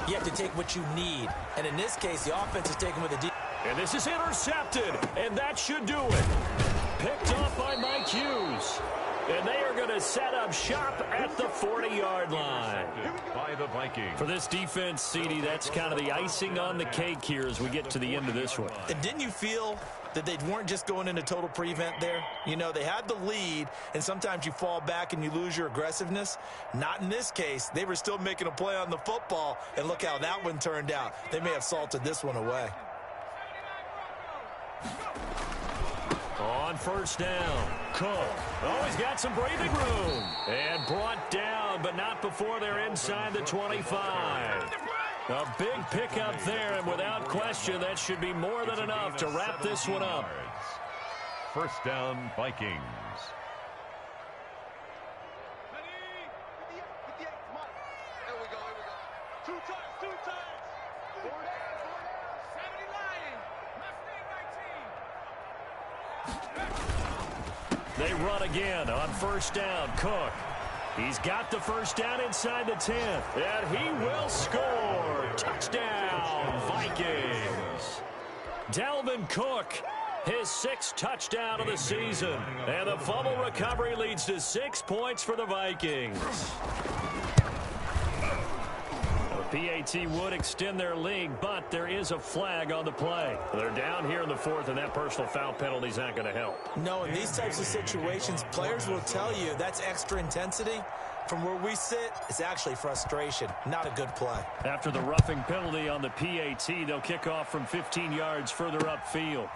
You have to take what you need. And in this case, the offense is taking what the defense. And this is intercepted, and that should do it. Picked off by Mike Hughes. And they are going to set up shop at the 40-yard line. By the Vikings. For this defense, CD, that's kind of the icing on the cake here as we get to the end of this one. And didn't you feel that they weren't just going into total prevent there? You know, they had the lead, and sometimes you fall back and you lose your aggressiveness. Not in this case. They were still making a play on the football, and look how that one turned out. They may have salted this one away. On first down, Cook. Oh, he's got some breathing room. And brought down, but not before they're inside the 25. A big pickup there, and without question, that should be more than enough to wrap this one up. First down, Vikings. There we go. Two times. They run again on first down. Cook. He's got the first down inside the 10. And he will score. Touchdown, Vikings. Dalvin Cook, his 6th touchdown of the season. And the fumble recovery leads to 6 points for the Vikings. PAT would extend their lead, but there is a flag on the play. They're down here in the fourth, and that personal foul penalty is not going to help. No, in these types of situations, players will tell you that's extra intensity. From where we sit, it's actually frustration, not a good play. After the roughing penalty on the PAT, they'll kick off from 15 yards further upfield.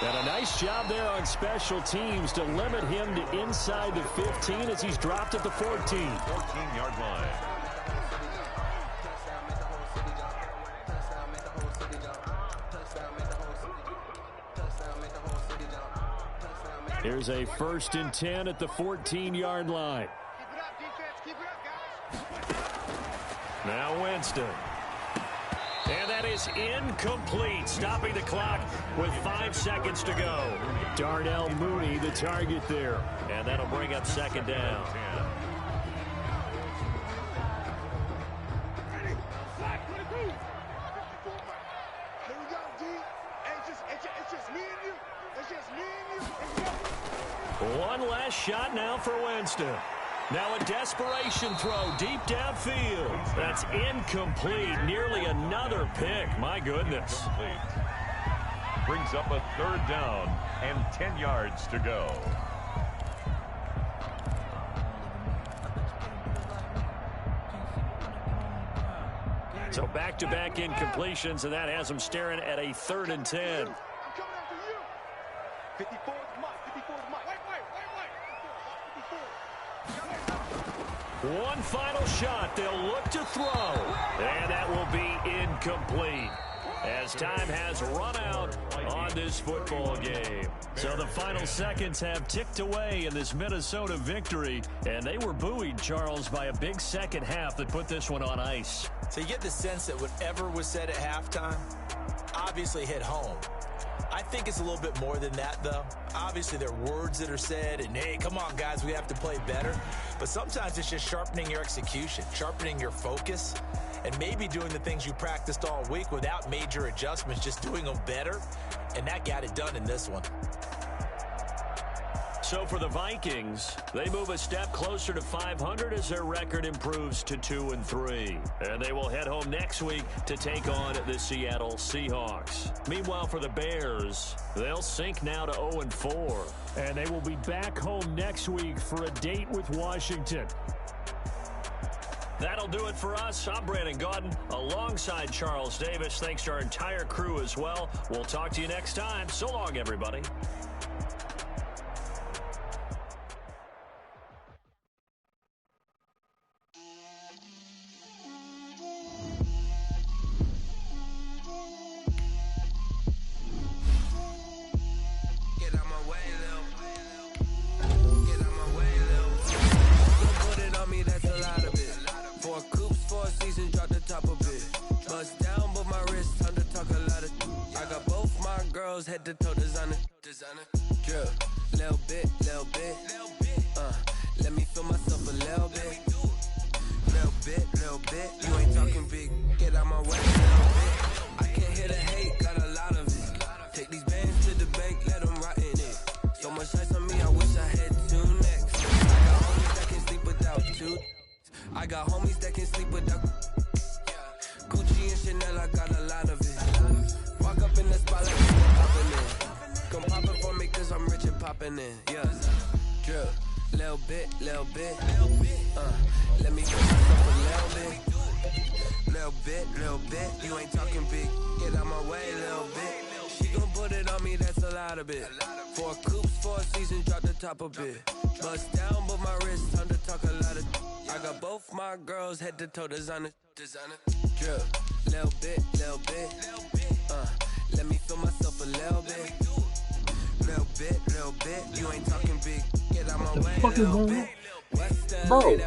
And a nice job there on special teams to limit him to inside the 15 as he's dropped at the 14. 14-yard line. Here's a 1st and 10 at the 14-yard line. Keep it up, guys. Now Winston. And that is incomplete, stopping the clock with 5 seconds to go. Darnell Mooney, the target there. And that'll bring up 2nd down. One last shot now for Winston. Now a desperation throw deep downfield. That's incomplete. Nearly another pick. My goodness. Brings up a 3rd down and 10 yards to go. So back-to-back incompletions, and that has them staring at a 3rd and 10. 54 is Mike. 54 is Mike. Wait. One final shot. They'll look to throw. And that will be incomplete, as time has run out on this football game. So the final seconds have ticked away in this Minnesota victory, and they were buoyed, Charles, by a big second half that put this one on ice. So you get the sense that whatever was said at halftime obviously hit home. I think it's a little bit more than that, though. Obviously, there are words that are said, and, hey, come on, guys, we have to play better. But sometimes it's just sharpening your execution, sharpening your focus, and maybe doing the things you practiced all week without major adjustments, just doing them better. And that got it done in this one. So for the Vikings, they move a step closer to 500 as their record improves to 2-3. And they will head home next week to take on the Seattle Seahawks. Meanwhile, for the Bears, they'll sink now to 0-4. And they will be back home next week for a date with Washington. That'll do it for us. I'm Brandon Gaudin alongside Charles Davis. Thanks to our entire crew as well. We'll talk to you next time. So long, everybody. Head to toe designer, drip, little bit, let me feel myself a little bit, you ain't talking big, get out my way, little bit, I can't hear the hate, got a lot of it, take these bands to the bank, let them rot in it, so much ice on me, I wish I had 2 necks, I got homies that can sleep without 2, I got homies that can sleep without, Gucci and Chanel, I got a lot of it, walk up in the spotlight, come poppin' for me cause I'm rich and poppin' in, yeah. Drip, little bit, let me feel myself a little bit, you ain't talking big, get out my way, little bit. She gon' put it on me, that's a lot of it. 4 coops, 4 seasons, drop the top a bit. Bust down, but my wrist, time to talk a lot of. I got both my girls, head to toe designer. Drip, little bit, let me feel myself a little bit. Little bit, you ain't talking big, get out my way, little bit. Bro,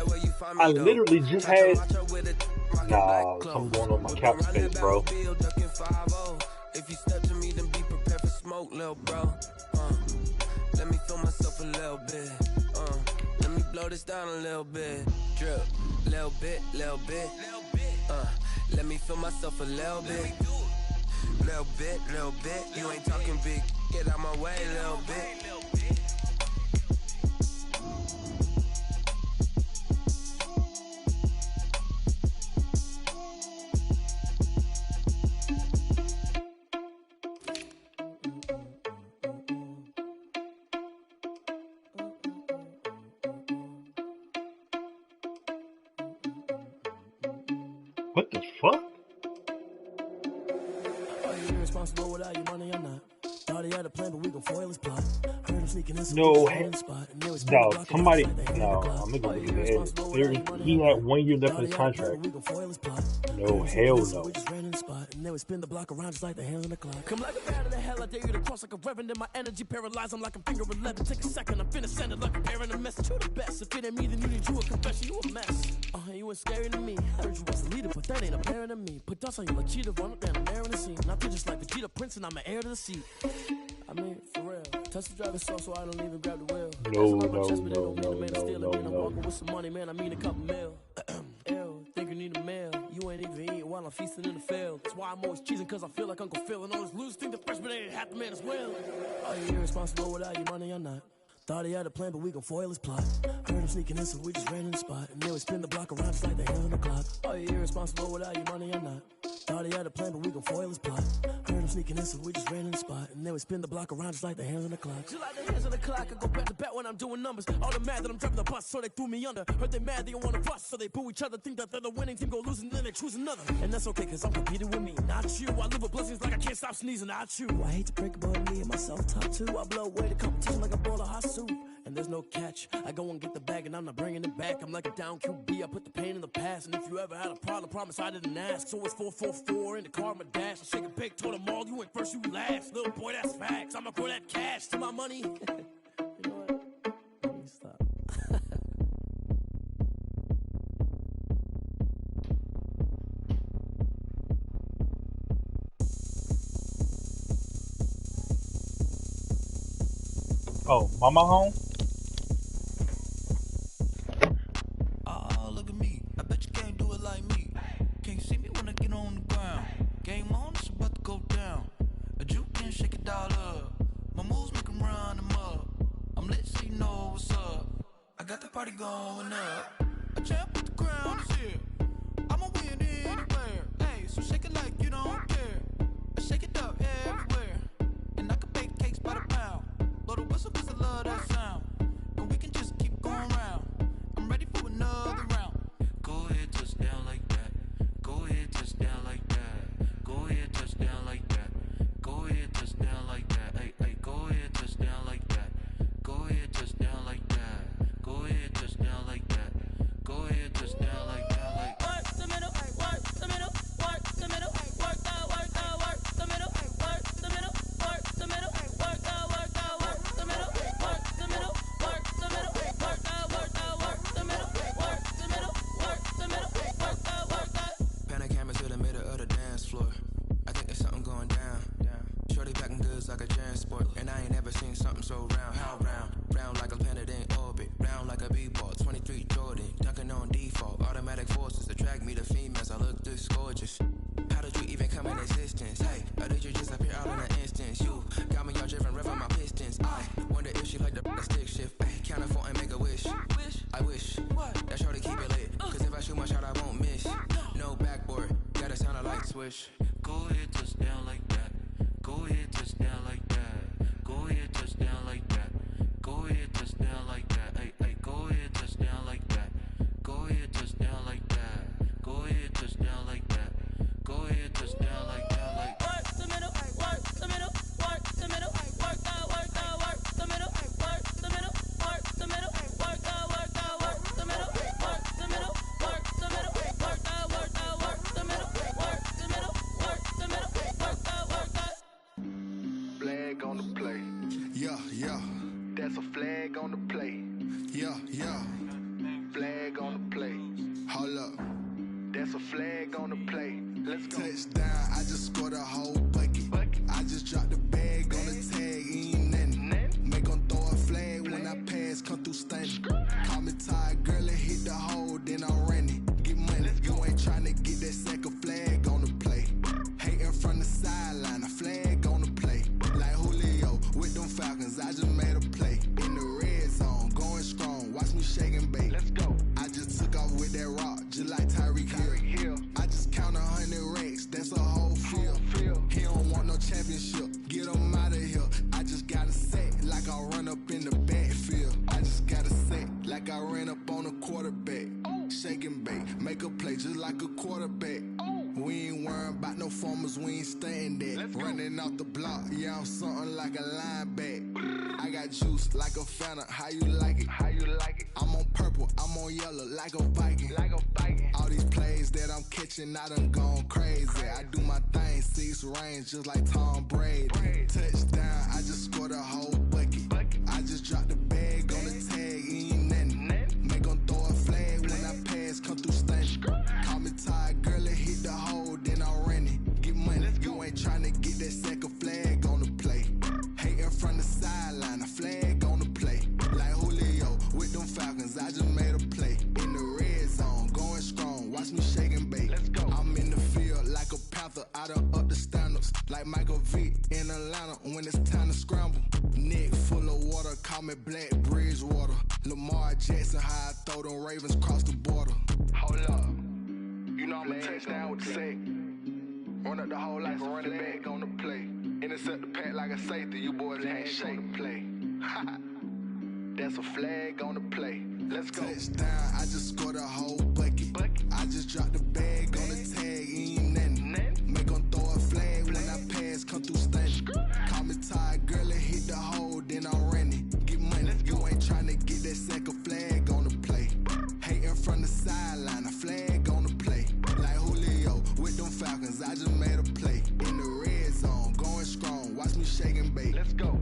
I literally just had something going on my couch space, bro. If you step to me, then be prepared for smoke, little bro. Let me feel myself a little bit. Let me blow this down a little bit. Drip, little bit. Let me feel myself a little bit. Little bit, you ain't talking big, get out my way, little bit. What the fuck? Are you irresponsible without your money or not? Thought he had a plan, but we gon' foil his plot. Heard him sneaking in some spot. No, somebody. No, I'm gonna go look at it. He had 1 year left in his contract. No, hell no. And they would spin the block around just like the hands on the clock. Come like a bat of the hell, I dare you to cross like a reverend. In my energy paralyzed, I'm like I'm finger 11. Take a second, I'm finna send it like a parent a message. You the best. If it ain't me, then you need you a confession. You a mess. You ain't scary to me. Heard you was the leader, but that ain't apparent to me. Put dust on you like cheetah, run up down the air in the scene. Not just like Vegeta Prince, and I'm an heir to the seat. I mean, for real. Touch the driver's soft, so I don't even grab the wheel. No. I'm walking with some money, man. I mean a couple mil. Ew, think you need a meal. You ain't even eating while I'm feasting in the field. That's why I'm always cheesing, cause I feel like Uncle Phil. And all this loose think the freshman ain't half the man as well. Are you irresponsible without your money or not? Thought he had a plan, but we gon' foil his plot. Heard him sneaking in, so we just ran in the spot. And they would spin the block around just like the hands on the clock. Are you irresponsible without your money or not? Thought he had a plan, but we gon' foil his plot. Heard him sneaking in, so we just ran in the spot. And they would spin the block around just like the hands on the clock. Just like the hands on the clock, I go back to back when I'm doing numbers. All the mad that I'm driving the bus, so they threw me under. Heard they mad, they don't wanna bust, so they boo each other. Think that they're the winning team, go losing, then they choose another. And that's okay, cause I'm competing with me, not you. I live with blessings like I can't stop sneezing, not you. I hate to break about me and myself top two. I blow away the competition like a bowl of hot soup. And there's no catch. I go and get the bag and I'm not bringing it back. I'm like a down QB, I put the pain in the past. And if you ever had a problem, promise I didn't ask. So it's 444 in the car, my dash. I shake a big, told them all, you went first, you last. Little boy, that's facts. I'ma grow that cash to my money. You know what? Let me stop. Oh, mama home? Oh, look at me. I bet you can't do it like me. Can't see me when I get on the ground. Game on, it's about to go down. A juke and shake it all up. My moves make them run them up. I'm lit so you know what's up. I got the party going up. A champ with the crown is here. I'ma win anywhere. Hey, so shake it like you don't care. I shake it up everywhere. And I can bake cakes by the pound. Blow the whistle cause I love that sound. And we can just keep going round. I'm ready for another round. Go ahead, touch down like that. Go ahead, touch down like that. Go ahead, touch down like that. Go ahead, touch down like that. Hey, hey, go ahead, touch down like that. Go ahead, touch down like that. Go ahead, touch down like that. Go ahead, touch down like that. Like work the middle, work the middle, work the middle, work the middle, work the middle, work the middle, work the middle, work the middle, work the middle, work the middle, work the middle, work the middle, work the middle, work the. Pan a camera to the middle of the dance floor. I think there's something going down. Shorty packing goods like a transport, and I ain't never seen something so round. How round? Round like a planet in orbit, round like a b-ball. 23 Jordan, dunking on default. Automatic forces attract me to females. I look this gorgeous. How did you even come in existence? Hey, or did you just appear out in an instance? You got me all driven, revving my pistons. I wonder if she like the stick shift. Ay, count a 4 and make a wish. I wish that shorty keep it lit. Cause if I shoot my shot, I won't miss. No backboard, gotta sound a light switch. Go ahead, touch down like that. Go ahead, touch down like that. Go ahead, touch down like that. Go ahead, touch down like that. Hey, hey, go ahead, touch down like that. Go ahead, touch down like that. Go ahead, touch down like that. Go ahead, touch down like that. Like work the middle, work the middle, work the middle, work the middle, work the middle, work the middle, work the middle, work the middle, work the middle, work the middle, work the middle, work the middle, work the middle. Flag on the play. Yeah, yeah. That's a flag on the play. Yeah, yeah. Flag on the play. Hold up. That's a flag on the play. Let's go. Touchdown, I just scored a whole bucket. I just dropped the bag on the tag, ain't nothing. Make 'em throw a flag when I pass, come through stunning. Call me tired, girl, and hit the hole, then I'm running. Get money, you ain't tryna get that second flag on the play. Hating from the sideline, a flag on the play. Like Julio with them Falcons, I just made a play. In the red zone, going strong, watch me shake and bake. Let's go. I just took off with that rock, just like Tyreek Hill. I just count 100 racks, that's a performers, we ain't staying there. Running off the block, yeah, I'm something like a linebacker. I got juice like a Fanta, how you like it? How you like it? I'm on purple, I'm on yellow, like a Viking. Like a Viking. All these plays that I'm catching, I done gone crazy. I do my thing, 6 range, just like Tom Brady. Touchdown, I just scored a whole bucket. I just dropped the bag on the tag, ain't nothing. Make 'em throw a flag when I pass, come through stunning. Call me tired, girl, it hit the hole, then I ran it. Get money, you ain't tryna get that second flag on the play. Hating from the sideline, a flag on the play. Like Julio with them Falcons, I just made a play. In the red zone, going strong, watch me shake and bake. Let's go. I'm in the field like a Panther, I done up the standards. Like Michael Vick in Atlanta when it's time to scramble. Neck full of water, call me Black Bridgewater. Lamar Jackson, how I throw them Ravens cross the border. Hold up, you know I'm a touchdown with the sack. Run up the whole like a running back on the play. Intercept the pack like a safety, you boys can't shake the play. That's a flag on the play. Let's go. Touchdown, I just scored a whole bucket. I just dropped the bag on the tag, ain't nothing. Make 'em throw a flag when I pass, come through stunning. Call me tired, girl, it hit the hole, then I ran it. Get money, you ain't tryna get that second flag on the play. Hating from the sideline, a flag on the play. Like Julio with them Falcons, I just made a play. In the red zone, going strong, watch me shake and bake. Let's go.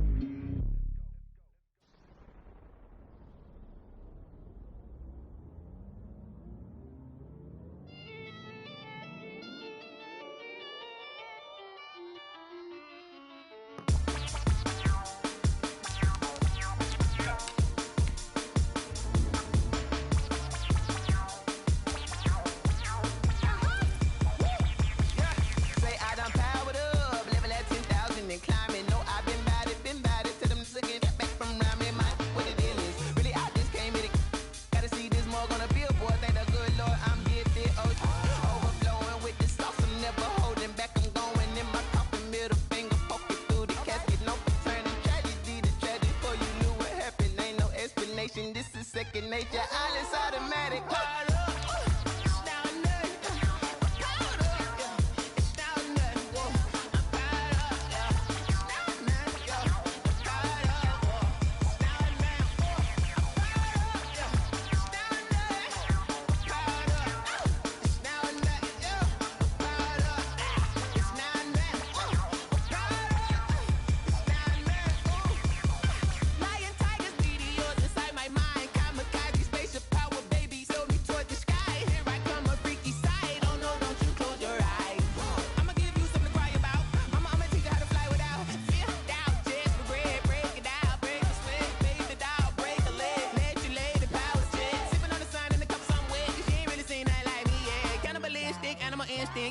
Second nature, all is automatic.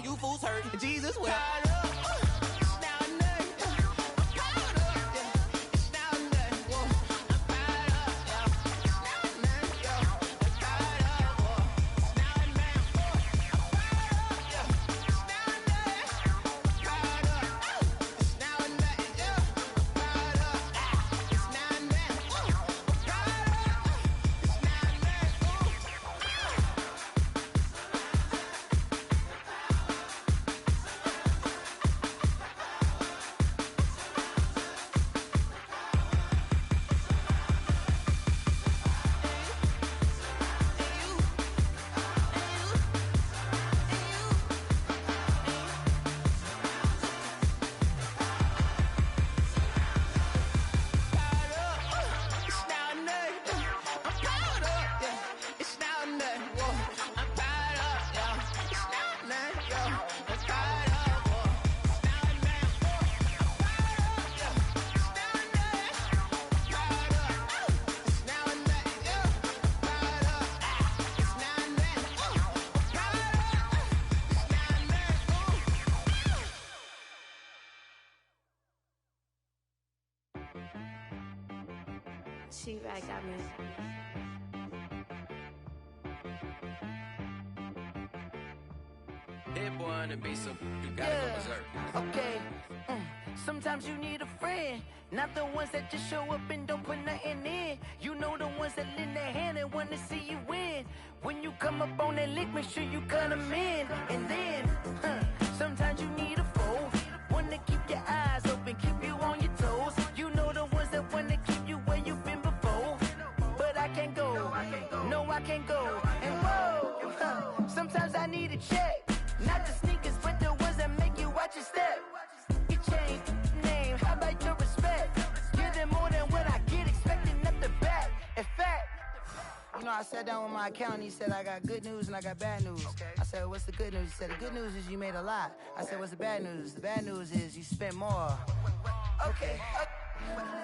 You fools hurt. Jesus will. She right got me. Hit boy on the beat, so you gotta go berserk. Okay. Sometimes you need a friend, not the ones that just show up and don't put nothing in. You know the ones that lend their hand and wanna see you win. When you come up on that lick, make sure you cut them in. And then, sometimes you need a can't go. And whoa, sometimes I need a check. Not the sneakers, but the ones that make you watch your step. You change name, how about your respect? Give them more than what I get, expecting nothing back. In fact, you know, I sat down with my accountant. He said, I got good news and I got bad news. I said, what's the good news? He said, the good news is you made a lot. I said, what's the bad news? The bad news is you spent more. Okay.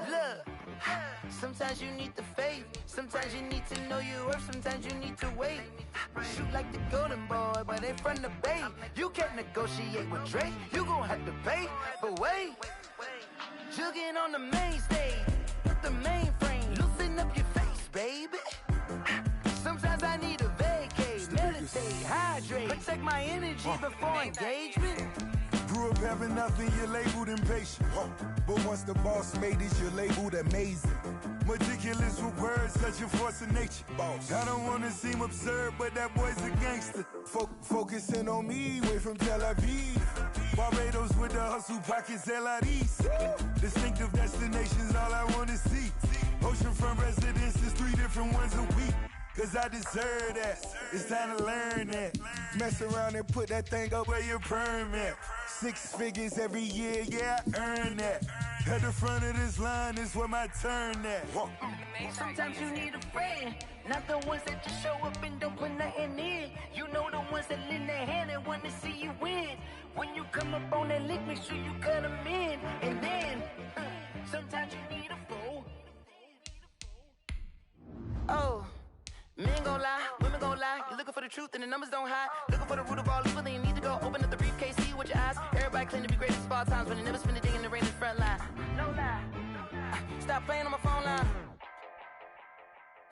Look, sometimes you need the faith. Sometimes you need to know your worth. Sometimes you need to wait. Shoot like the golden boy, but they from the bay. You can't negotiate with Drake. You gon' have to pay. But wait, jugging on the main stage. Put the mainframe. Loosen up your face, baby. Sometimes I need a vacate. Meditate, hydrate. Protect my energy before engagement. Grew up having nothing, you're labeled impatient. But once the boss made it, you're labeled amazing. Meticulous with words, such a force of nature. I don't wanna seem absurd, but that boy's a gangster. Focusing on me, way from Tel Aviv. Barbados with the hustle pockets, LIDs. Distinctive destinations, all I wanna see. Oceanfront residences, 3 different ones a week. Cause I deserve that, it's time to learn that. Mess around and put that thing up where your perm at. 6 figures every year, yeah, I earn that. At the front of this line is where my turn at. Sometimes you need a friend, not the ones that just show up and don't put nothing in. You know the ones that lend their hand and want to see you win. When you come up on that lick, make sure you cut them in. And then, sometimes you need a fool. Oh. Men gon' lie, women gon' lie. You're looking for the truth and the numbers don't hide. Looking for the root of all evil, then you need to go open up the briefcase, see with your eyes. Everybody claim to be greatest of all times, but they never spend a day in the rain in the front line. No lie. Stop playing on my phone line.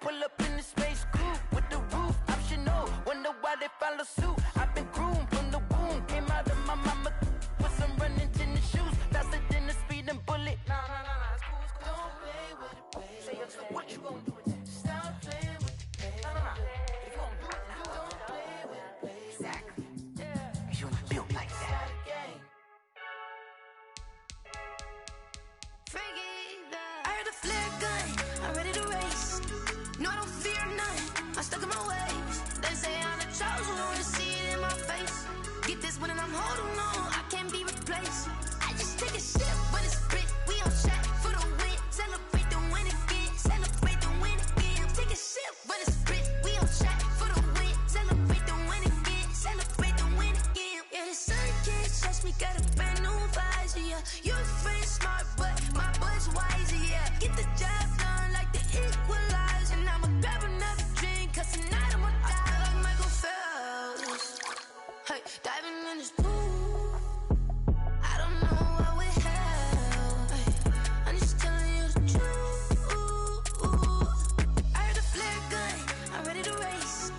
Pull up in the space coupe with the roof optional. Wonder why they follow suit. I've been groomed from the womb. Came out of my mama with some running tennis shoes. Faster than the speeding bullet. Nah, it's cool, it's cool. Don't play with it, baby. Say so what you gon' do with it? Stop playing with it. If you gon' do it, then don't play with it, baby. Exactly. Yeah. You're not built like that. I heard the flare gun, I'm ready to race. No, I don't fear none, I'm stuck in my ways. They say I'm the chosen one, see it in my face. Get this one and I'm holding on, I can't be replaced. I just take a sip, but it's spit, we on track for the win. Celebrate the win again, celebrate the win again. Take a sip, but it's spit, we on track for the win. Celebrate the win again, celebrate the win again. Yeah, the sun can't touch me, got a brand new visor, yeah. Your friend's smart, but my boy's wiser, yeah. Get the job done like the equalizer. And I'ma grab another drink, cause tonight I'ma die like Michael Phelps. Hey, diving in this pool, I don't know what we have. Hey, I'm just telling you the truth. I heard the flare gun, I'm ready to race.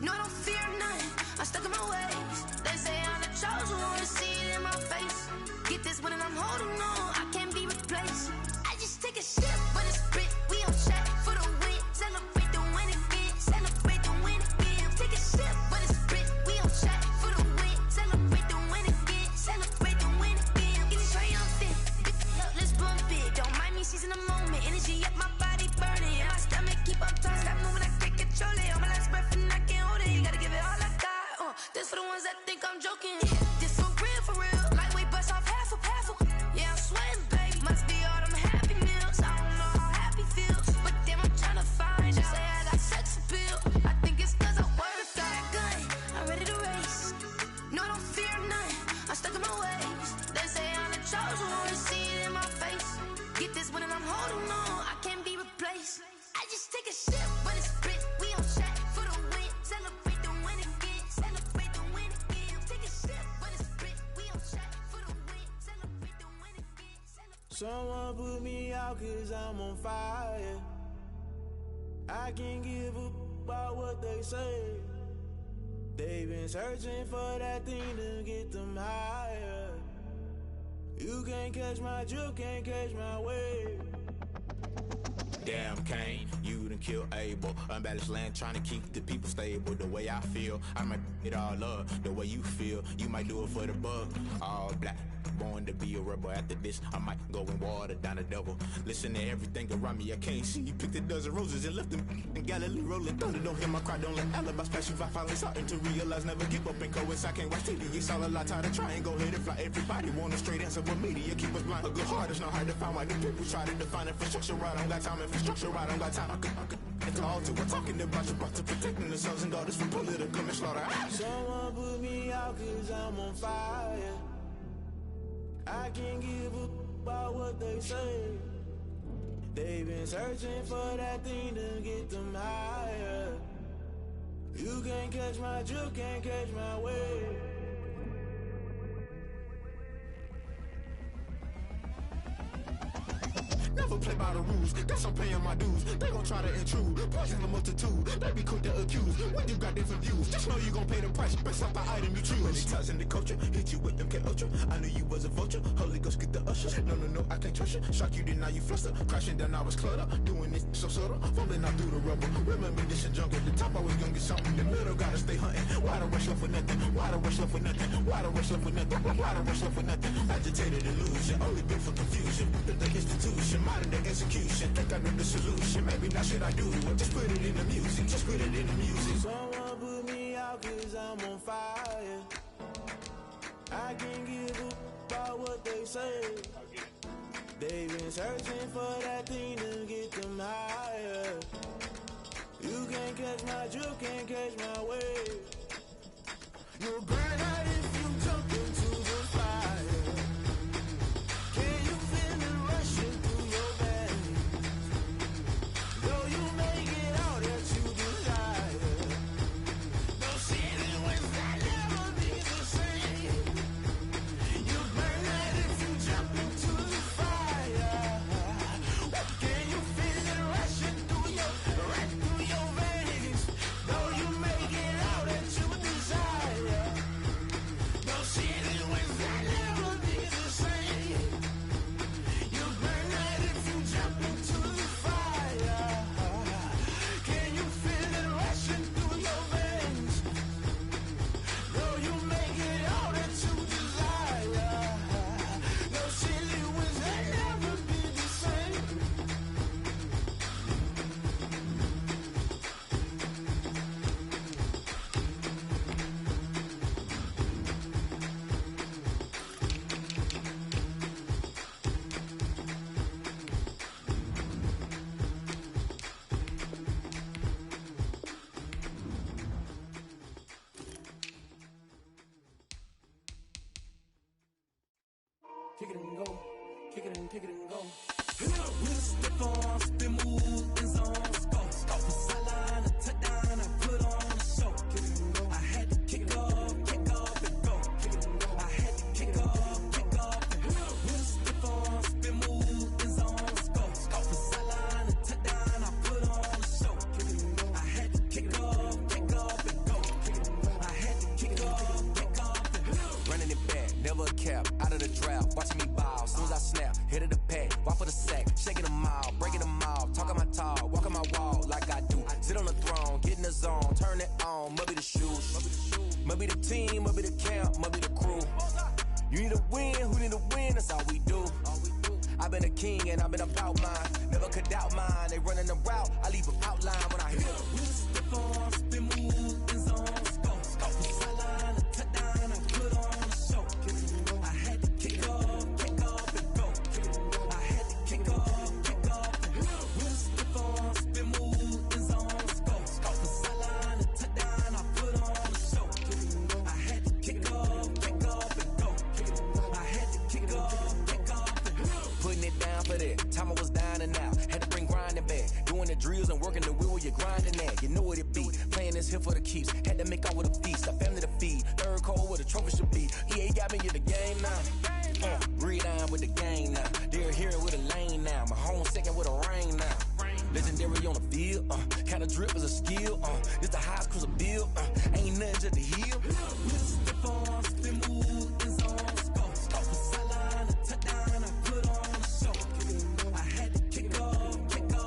No, I don't fear none, I'm stuck in my ways. They say I'm the chosen one, see it in my face. Get this one and I'm holding on, I can't be replaced. I just take a sip, but it's spit, we on track for the win. Celebrate the win again, celebrate the win again. Take a sip, but it's spit, we on track for the win. Celebrate the win again, celebrate the win again. Get it triumphant, let's bump it. Don't mind me seizing the moment, energy up my body burning. And my stomach keep up tight, stop moving, I can't control it. On my last breath and I can't hold it, you gotta give it all I got. This for the ones that think I'm joking. This for real, lightweight bust off half a. Yeah, I'm sweating, babe, must be all them happy meals. I don't know how happy feels, but damn, I'm tryna find out. Say I got sex appeal, I think it's cause I work. Got a gun, I'm ready to race. No, I don't fear none, I'm stuck in my ways. They say I'm the chosen one, see it in my face. Get this one and I'm holding on, I can't be replaced. I just take a sip, but it's spit, we on track for the win. Celebrate the win again, celebrate the win again. Take a sip, but it's spit, we on track for the win. Celebrate the win again. Someone put me out cause I'm on fire. I can't give a about what they say. They've been searching for that thing to get them higher. You can't catch my drift, can't catch my wave. Damn, Kane, you done killed Abel. Unbalanced land, trying to keep the people stable. The way I feel, I might it all up. The way you feel, you might do it for the buck. All black, born to be a rebel. After this, I might go and water down the devil. Listen to everything around me, I can't see. You picked a dozen roses and left them in Galilee rolling thunder. Don't hear my cry, don't let alibis pass you by. Finally starting to realize, never give up and coincide. Can't watch TV, it's all a lot. Tired of trying, go ahead and fly. Everybody want a straight answer, but media keep us blind. A good heart is not hard to find. Why the people try to define infrastructure right? I don't got time, infrastructure right, I don't got time. I could all to we're talking about you, about to protecting the sons and daughters from political and slaughter. Someone put me out cause I'm on fire. I can't give up about what they say. They've been searching for that thing to get them higher. You can't catch my drift, can't catch my wave. Never play by the rules, guess I'm paying my dues. They gon' try to intrude, poison the multitude. They be quick to accuse, when you got different views. Just know you gon' pay the price, based off the item you choose. Many times in the culture, hit you with them K-Ultra. I knew you was a vulture, Holy Ghost get the usher. No, I can't trust you. Shock you, then now you fluster. Crashing down, I was cluttered. Doing this so subtle, falling out through the rubble. Remember this and junk at the top, I was young and something. The middle gotta stay hunting. Why the rush left for nothing? Why the rush left for nothing? Why the rush left for nothing? Why the rush left for nothing? Agitated illusion, only built for confusion. The institution, modern day execution. Think I know the solution. Maybe not should I do it? Just put it in the music. Just put it in the music. Someone put me out cause I'm on fire. I can't give up about what they say. They've been searching for that thing to get them higher. You can't catch my drift, can't catch my wave. You'll burn out if you jump into the fire. Can you feel it rushing through your veins? Though you may get all that you desire, no city was that never be the same. You burn out if you jump into the fire. Can you feel it rushing through your veins? Though you may get all that you desire, no city was that never be the same. You burn out if you jump into the fire. Can you feel it rushing through your veins? Though you may get all that you desire, no city was that never be the same. Kick it and go, kick it and go. We'll step on, spin, move, in zones, go. From sideline to touchdown, I put on a show. Kick it and go. I had to kick off and go. Kick it and go. I had to kick off and go. We'll step on, spin, move, in zones, go. From sideline to touchdown, I put on a show. Kick it and go. I had to kick off and go. Kick it and go. I had to kick off and go. Running it back, never a cap, out of the draft, watching me ball, soon as I snap, hit of the pack, walk for the sack, shaking them all, breaking them all, talking my talk, walking my wall like I do, sit on the throne, get in the zone, turn it on, must be the shoes, must be the team, must be the camp, must be the crew, you need a win, who need a win, that's all we do, I've been a king and I've been about mine, never could doubt mine, they running the route, I leave them outline when I hit them. We'll step on, spin, move, in zones, go. From sideline to touchdown, I put on a show. Kick it and go. I had to kick off and go. Kick it and go. I had to kick off and go. We'll step on, spin, move, in zones, go. From sideline to touchdown, I put on a show. Kick it and go. I had to kick off and go. Kick it and go. I had to kick off and go. Putting it down for that, time I was down and out, had to bring grinding back, doing the drills and working the wheel where you're grinding at, you know what it be, playing this here for the keeps, had to make out with a feast, a family to feed, third cold where the trophy should be, EA got me in the game now, read on with the game now, they're hearing with a lane now, my home second with a rain now, legendary on the field, kind of drip is a skill, this the highest cruiser bill, ain't nothing just to heal. Step on, spin, move, in zones, go. From sideline to touchdown, I put on a show. Kick it and go. I had to kick off and go.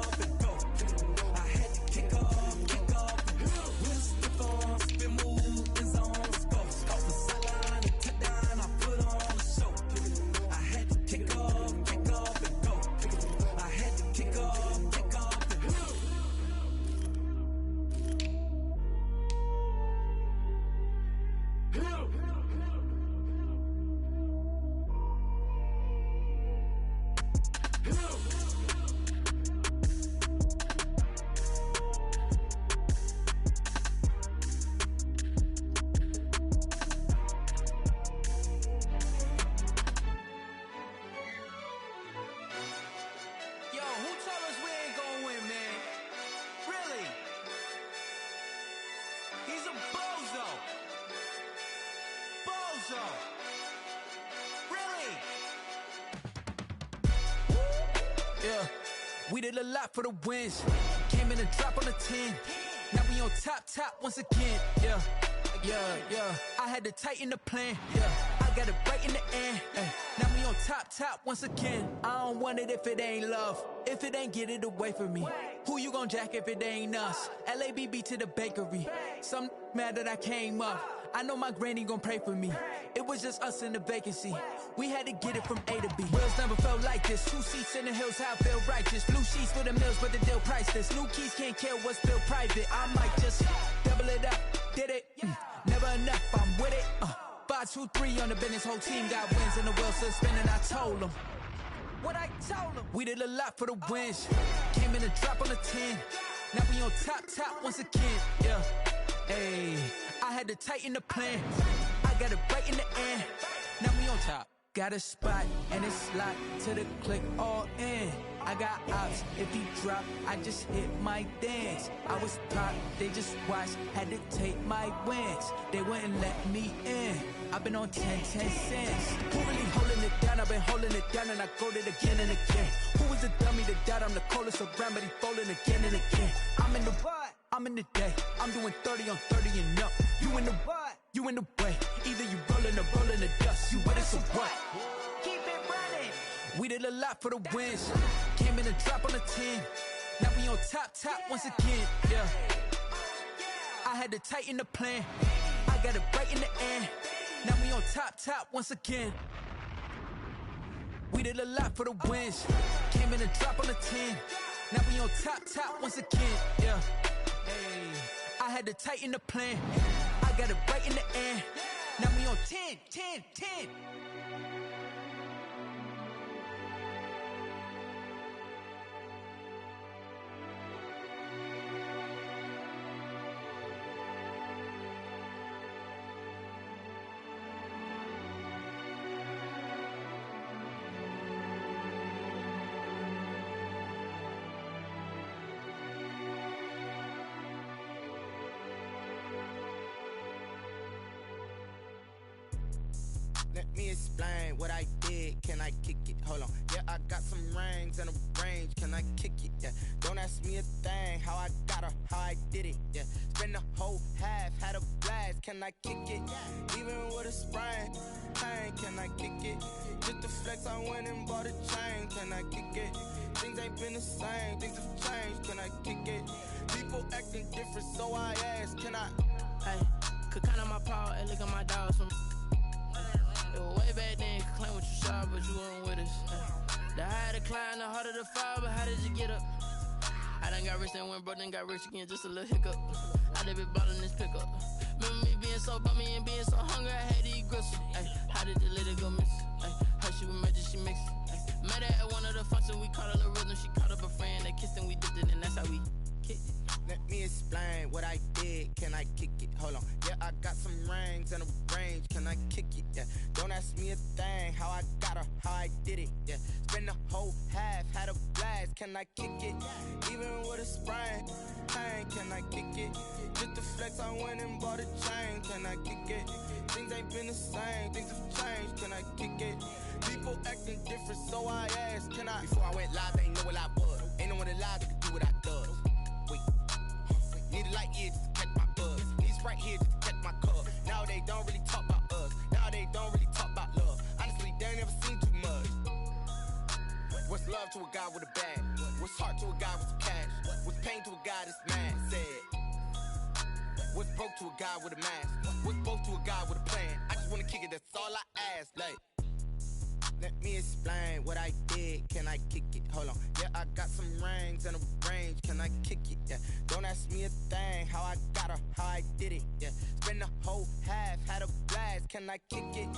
Kick it and go. I had to kick off and go. We'll step on, spin, move, in zones, go. From sideline to touchdown, I put on a show. Kick it and go. yeah. We did a lot for the wins. Came in and drop on the 10. Now we on top once again, yeah. I had to tighten the plan, yeah. I got it right in the end, now we on top once again. I don't want it if it ain't love. If it ain't, get it away from me. Who you gon' jack if it ain't us? LABB to the bakery. Some mad that I came up. I know my granny gon' pray for me. It was just us in the vacancy. We had to get it from A to B. Wheels never felt like this. 2 seats in the hills, how I feel righteous. Blue sheets for the mills, but the deal priceless. New keys can't kill what's still private. I might just double it up. Did it? Never enough, I'm with it. 5, 2, 3 on the business. Whole team got wins and the wheels still spinning. I told them what I told them. We did a lot for the wins. Came in and drop on the 10. Now we on top once again, yeah. Hey, I had to tighten the plan. I got it right in the end. Now we on top. Got a spot and it's locked to the click all in. I got ops, if he drop, I just hit my dance. I was top, they just watched, had to take my wins. They wouldn't let me in. I've been on 10 cents. Who really holding it down? I've been holding it down and I go it again and again. Who was the dummy that died? I'm the coldest around, but he falling again and again. I'm in the what? I'm in the day. I'm doing 30 on 30 and up. You in the what? You in the way. Either you rolling or rolling the dust. You with us or what? Keep it running. We did a lot for the wins. Came in and drop on the 10. Now we on top once again, yeah. I had to tighten the plan. I got it right in the end. Now we on top once again. We did a lot for the wins. Came in and drop on the 10. Now we on top once again, yeah. Hey, I had to tighten the plan. I got it right in the end. Now we on 10. Let me explain what I did. Can I kick it? Hold on. Yeah, I got some rings and a range. Can I kick it? Yeah. Don't ask me a thing. How I got her, how I did it. Yeah. Spend the whole half, had a blast. Can I kick it? Even with a sprain. Pain, can I kick it? Just to flex, I went and bought a chain. Can I kick it? Things ain't been the same. Things have changed. Can I kick it? People acting different, so I ask. Can I? Hey, could count on my power and look at my dogs from. It was way back then, could claim what you saw, but you weren't with us. The higher the climb, the harder the fall, but how did you get up? I done got rich, then went broke, then got rich again, just a little hiccup. I done been ballin' this pickup. Remember me being so bummy and being so hungry, I had to eat gristle. Ay, how did the lady go miss? Ay, her she was magic, she mixed. Met her at one of the functions, we caught a little rhythm, she caught up a friend, they kissed and we dipped it, and that's how we kicked it. Let me explain what I did. Can I kick it? Hold on. Yeah, I got some rings and a range. Can I kick it? Yeah. Don't ask me a thing. How I got her, how I did it. Yeah. Spend the whole half, had a blast. Can I kick it? Even with a sprain. Pain, can I kick it? Just to flex, I went and bought a chain. Can I kick it? Things ain't been the same. Things have changed. Can I kick it? People acting different, so I asked. Can I? Before I went live, they ain't know what I was. Ain't no one alive that could do what I does. Need a light here just to catch my buzz. Need Sprite here just to catch my cup. Now they don't really talk about us. Now they don't really talk about love. Honestly, they ain't never seen too much. What's love to a guy with a bag? What's heart to a guy with some cash? What's pain to a guy that's mad? Said. What's broke to a guy with a mask? What's both to a guy with a plan? I just wanna kick it, that's all I ask. Like, let me explain what I did. Can I kick it? Hold on. Yeah, I got some rings and a range. Can I kick it? Yeah. Don't ask me a thing. How I got her, how I did it. Yeah. Spend the whole half, had a blast. Can I kick it?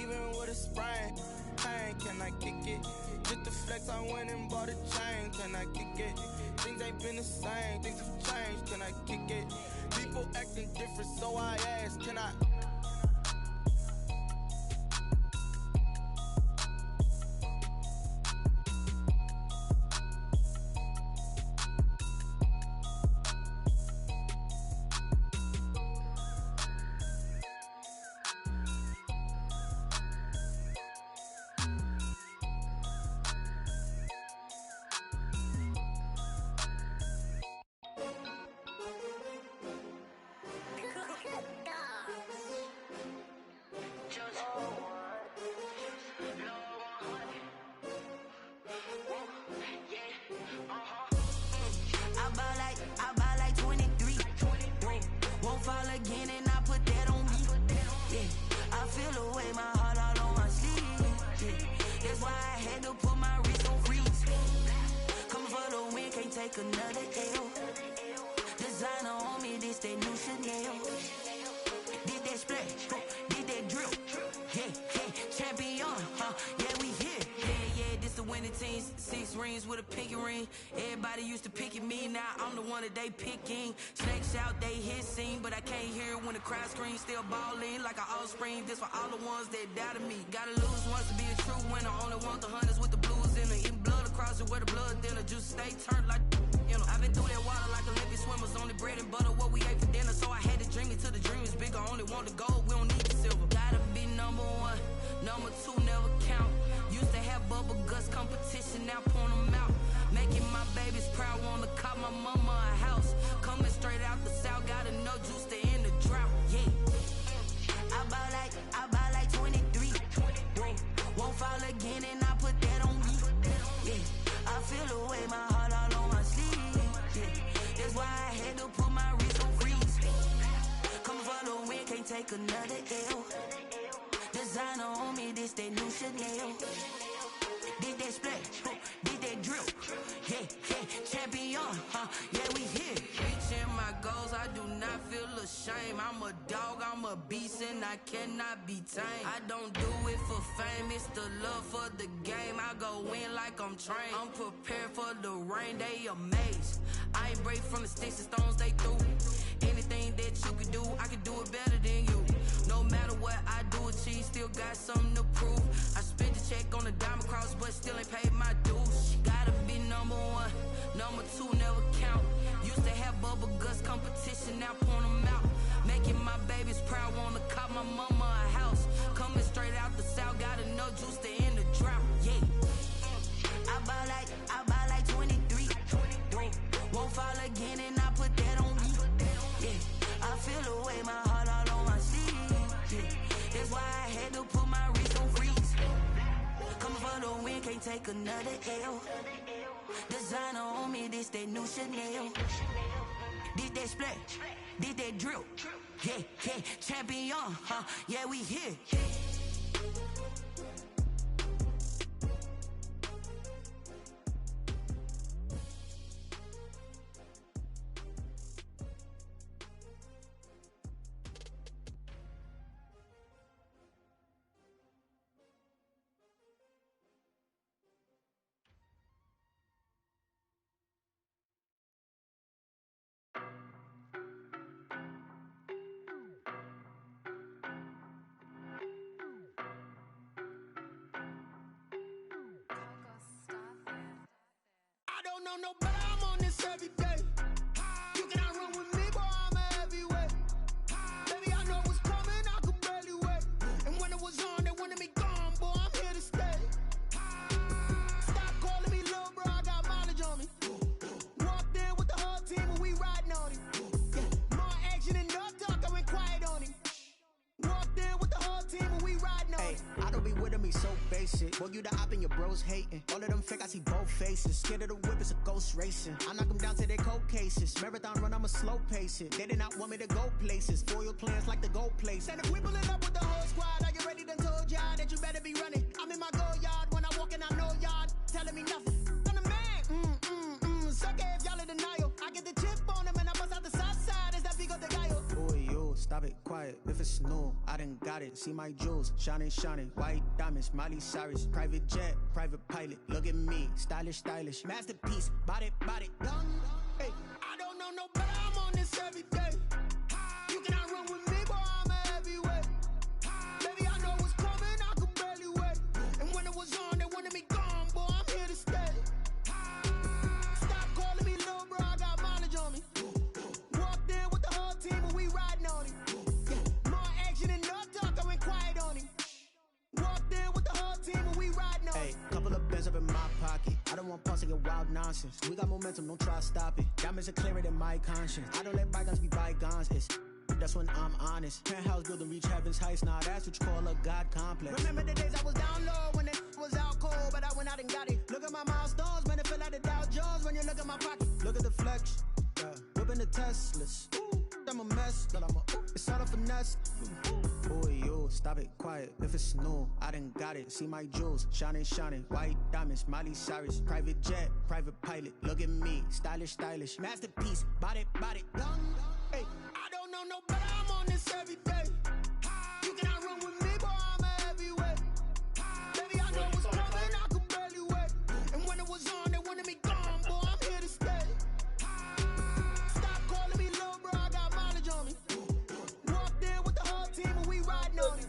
Even with a sprain. Pain, can I kick it? Just to flex, I went and bought a chain. Can I kick it? Things ain't been the same. Things have changed. Can I kick it? People acting different, so I ask. Can I? I buy like 23. Won't fall again and I put that on me. Yeah, I feel away, my heart all on my sleeve. Yeah, that's why I had to put my wrist on freeze. Coming for the win, can't take another L. Designer on me, this that new Chanel. Did that splash, did that drill. Yeah, champion, yeah, we here. Yeah, this the winning team. 6 rings with a pinky ring. Everybody used to pick at me, now I'm the one that they picking. Snakes out, they hit scene, but I can't hear it when the crowd screams. Still balling like an offspring. This for all the ones that doubted me. Gotta lose once to be a true winner. Only want the hunters with the blues in it. Eating blood across it where the blood thinner. Juice stay turned like, you know. I've been through that water like Olympic swimmers. Only bread and butter, what we ate for dinner. So I had to dream it till the dream is bigger. Only want the gold, we don't need the silver. Gotta be number 1, number 2 never count. Used to have bubble guts competition, now point them out. Making my babies proud, wanna cop my mama a house. Coming straight out the south, gotta know juice to end the drought. Yeah, I buy like 23. Won't fall again and I put that on me. Yeah, I feel away, my heart all on my sleeve. Yeah, that's why I had to put my wrist on freeze. Coming for the win, can't take another L. Designer on me, this that new Chanel. Did that splash, did that drill. Yeah, champion, yeah, we here. Reaching my goals, I do not feel ashamed. I'm a dog, I'm a beast, and I cannot be tamed. I don't do it for fame, it's the love for the game. I go in like I'm trained. I'm prepared for the rain, they amazed. I ain't break from the sticks and stones they threw. Anything that you could do, I could do it better than you. No matter what I do, achieve, still got something to prove. I spent the check on the diamond cross, but still ain't paid my dues. Gotta be number 1, number 2 never count. Used to have bubble guts competition, now point them out. Making my babies proud, wanna cop my mama a house. Coming straight out the south, gotta know juice to end the drought. Yeah, I buy like 23. Won't fall again and I put that on me. Yeah, I feel away, my heart all on my sleeve. Yeah, that's why I had to put my wrist on freeze. Coming for the win, can't take another L. Designer on me, this that new Chanel. Did that splash, did that drill. Yeah, champion, yeah, we here. I don't know no better, I'm on this every day. You cannot run with me, boy, I'm a heavyweight. Baby, I know what's coming, I could barely wait. And when it was on, they wanted me gone, boy, I'm here to stay. Stop calling me little bro, I got mileage on me. Walked in with the whole team and we riding on it. Yeah, more action and no talk, I went quiet on him. Walked in with the whole team and we riding on it. I don't be with him, he's so basic. Boy, you the op and your bros hating. All of them fake, I see both faces. Scared of the whip, it's a ghost racing. I knock them down to their cold cases. Marathon run, I'ma slow pace it. They did not want me to go places. Foil plans like the gold place. And if we pulling up with the whole squad, I get ready to told y'all that you better be running. I'm in my go yard when I walk in, I know y'all telling me nothing. I'm the man, sucker if y'all in denial. I get the chip on them and I bust out the south side. Is that big of the guy? Boy, you, stop it, quiet. If it's new, I done got it. See my jewels, shining, shining. White diamonds, Miley Cyrus. Private jet, private pilot. Look at me, stylish, stylish. Masterpiece, body, done. Hey, I don't know no better, I'm on this every day. You cannot run with me, boy, I'm a heavyweight. Baby, I know what's coming, I could barely wait. And when it was on, they wanted me gone, boy, I'm here to stay. Stop calling me little bro, I got mileage on me. Walked in with the whole team and we riding on it. Yeah, more action and no talk, I went quiet on him. Walked in with the whole team and we riding on it. Hey, couple of bands up in my pocket. I don't want pause to get wild nonsense. We got momentum, don't try to stop it. Diamonds are clearer than my conscience. I don't let bygones be bygones. It's that's when I'm honest. Penthouse building, reach heaven's heights, nah, that's what you call a God complex. Remember the days I was down low when it was out cold, but I went out and got it. Look at my milestones, man, it feel like the Dow Jones when you look at my pocket. Look at the flex, yeah. Whipping the Teslas. Ooh, I'm a mess, but I'm a it's all a finesse. Boy, you stop it, quiet. If it's new, I done got it. See my jewels, shining, shining. White diamonds, Miley Cyrus. Private jet, private pilot. Look at me, stylish, stylish. Masterpiece, body, done. Hey, I don't know no better. I'm on this every day. You cannot run with me, boy. I'm a heavyweight. Baby, I know what's coming. I could barely wait. And when it was on, they wanted me gone, boy. I'm here to stay. Stop calling me little bro. I got mileage on me. Walked in with the whole team and we riding on it.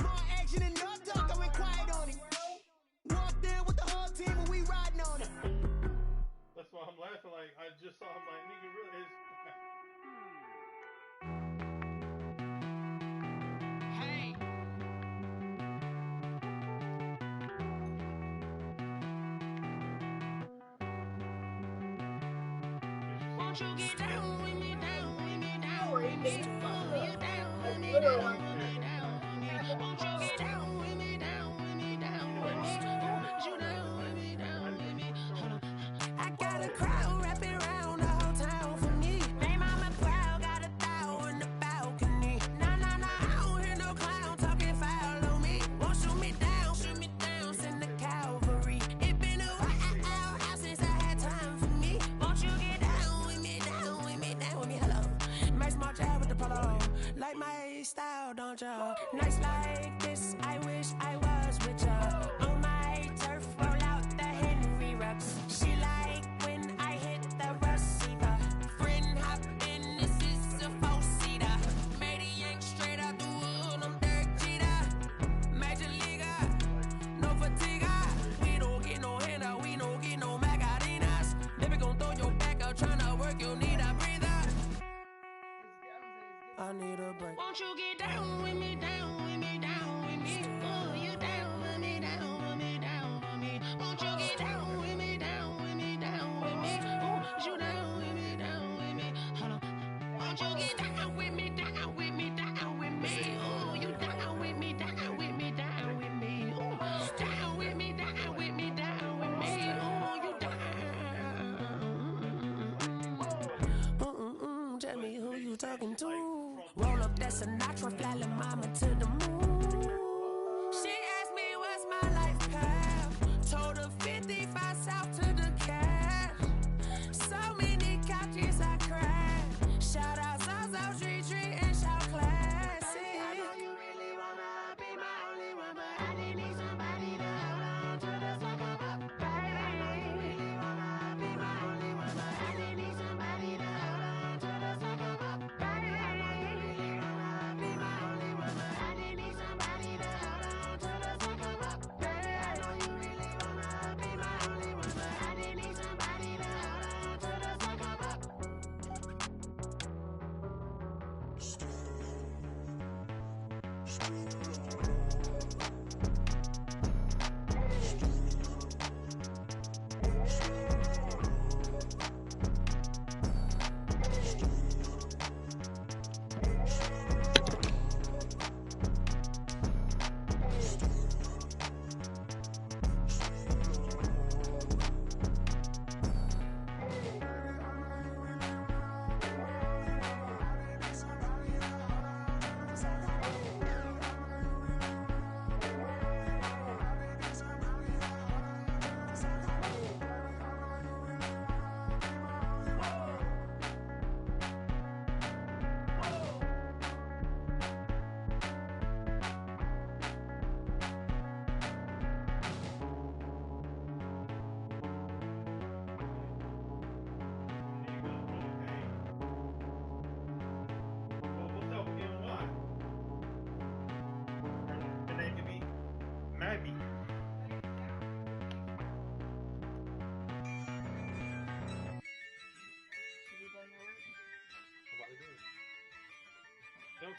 More action and no talk. I went quiet on it. Walked in with the whole team and we riding on it. That's why I'm laughing. Like I just saw him. Like nigga, really is. Won't you get down with me, down with me, down with me? Oh, you down with me, down with me, down with me. Won't you get down with me, down with me, down with me? Oh, you down with me, down with me? Hold on. I got a crowd wrapping around the whole town for me. Name mama proud, got a thou in the balcony. Nah, I don't hear no clown talking foul on me. Won't shoot me down, send the cavalry. It been a while since I had time for me. Won't you get down with me, down with me, down with me? Hello. Max March out with the polo. Like my style, don't y'all? Nights like this, I wish I was with y'all. On my turf, roll out the Henry Rux. She like when I hit the receiver. Friend hop in, this is a four-seater. Made a yank straight out the wood, I'm Derek Jeter. Major leaguer, no fatigue. We don't get no handout, we don't get no Macarinas. Never gon' throw your back out, tryna work, you'll need a breather. I need a break. Won't you get down with me, down with me, down with me? Oh, you down with me, down with me, down with me? Won't you get down with me, down with me, down with me? Oh, you down with me, down with me? Hold on. Won't you get down with me, down with me, down with me? Oh, you down with me, down with me, down with me? Oh, down with me, down with me, down with me? Oh, you down. Tell me who you talking to. Roll up that Sinatra, fly la mama to the moon. She asked me what's my life path. Told her 55 south to the cash. So many couches I cried. Shout out Zazo, Tree, and shout classy. I know you really wanna be my only one, but I didn't need somebody to hold on to the fuck up, baby. I know you really wanna be my only one, but I didn't need somebody to hold on to the fuck up, baby. I know you really wanna be my only one, but I didn't need somebody.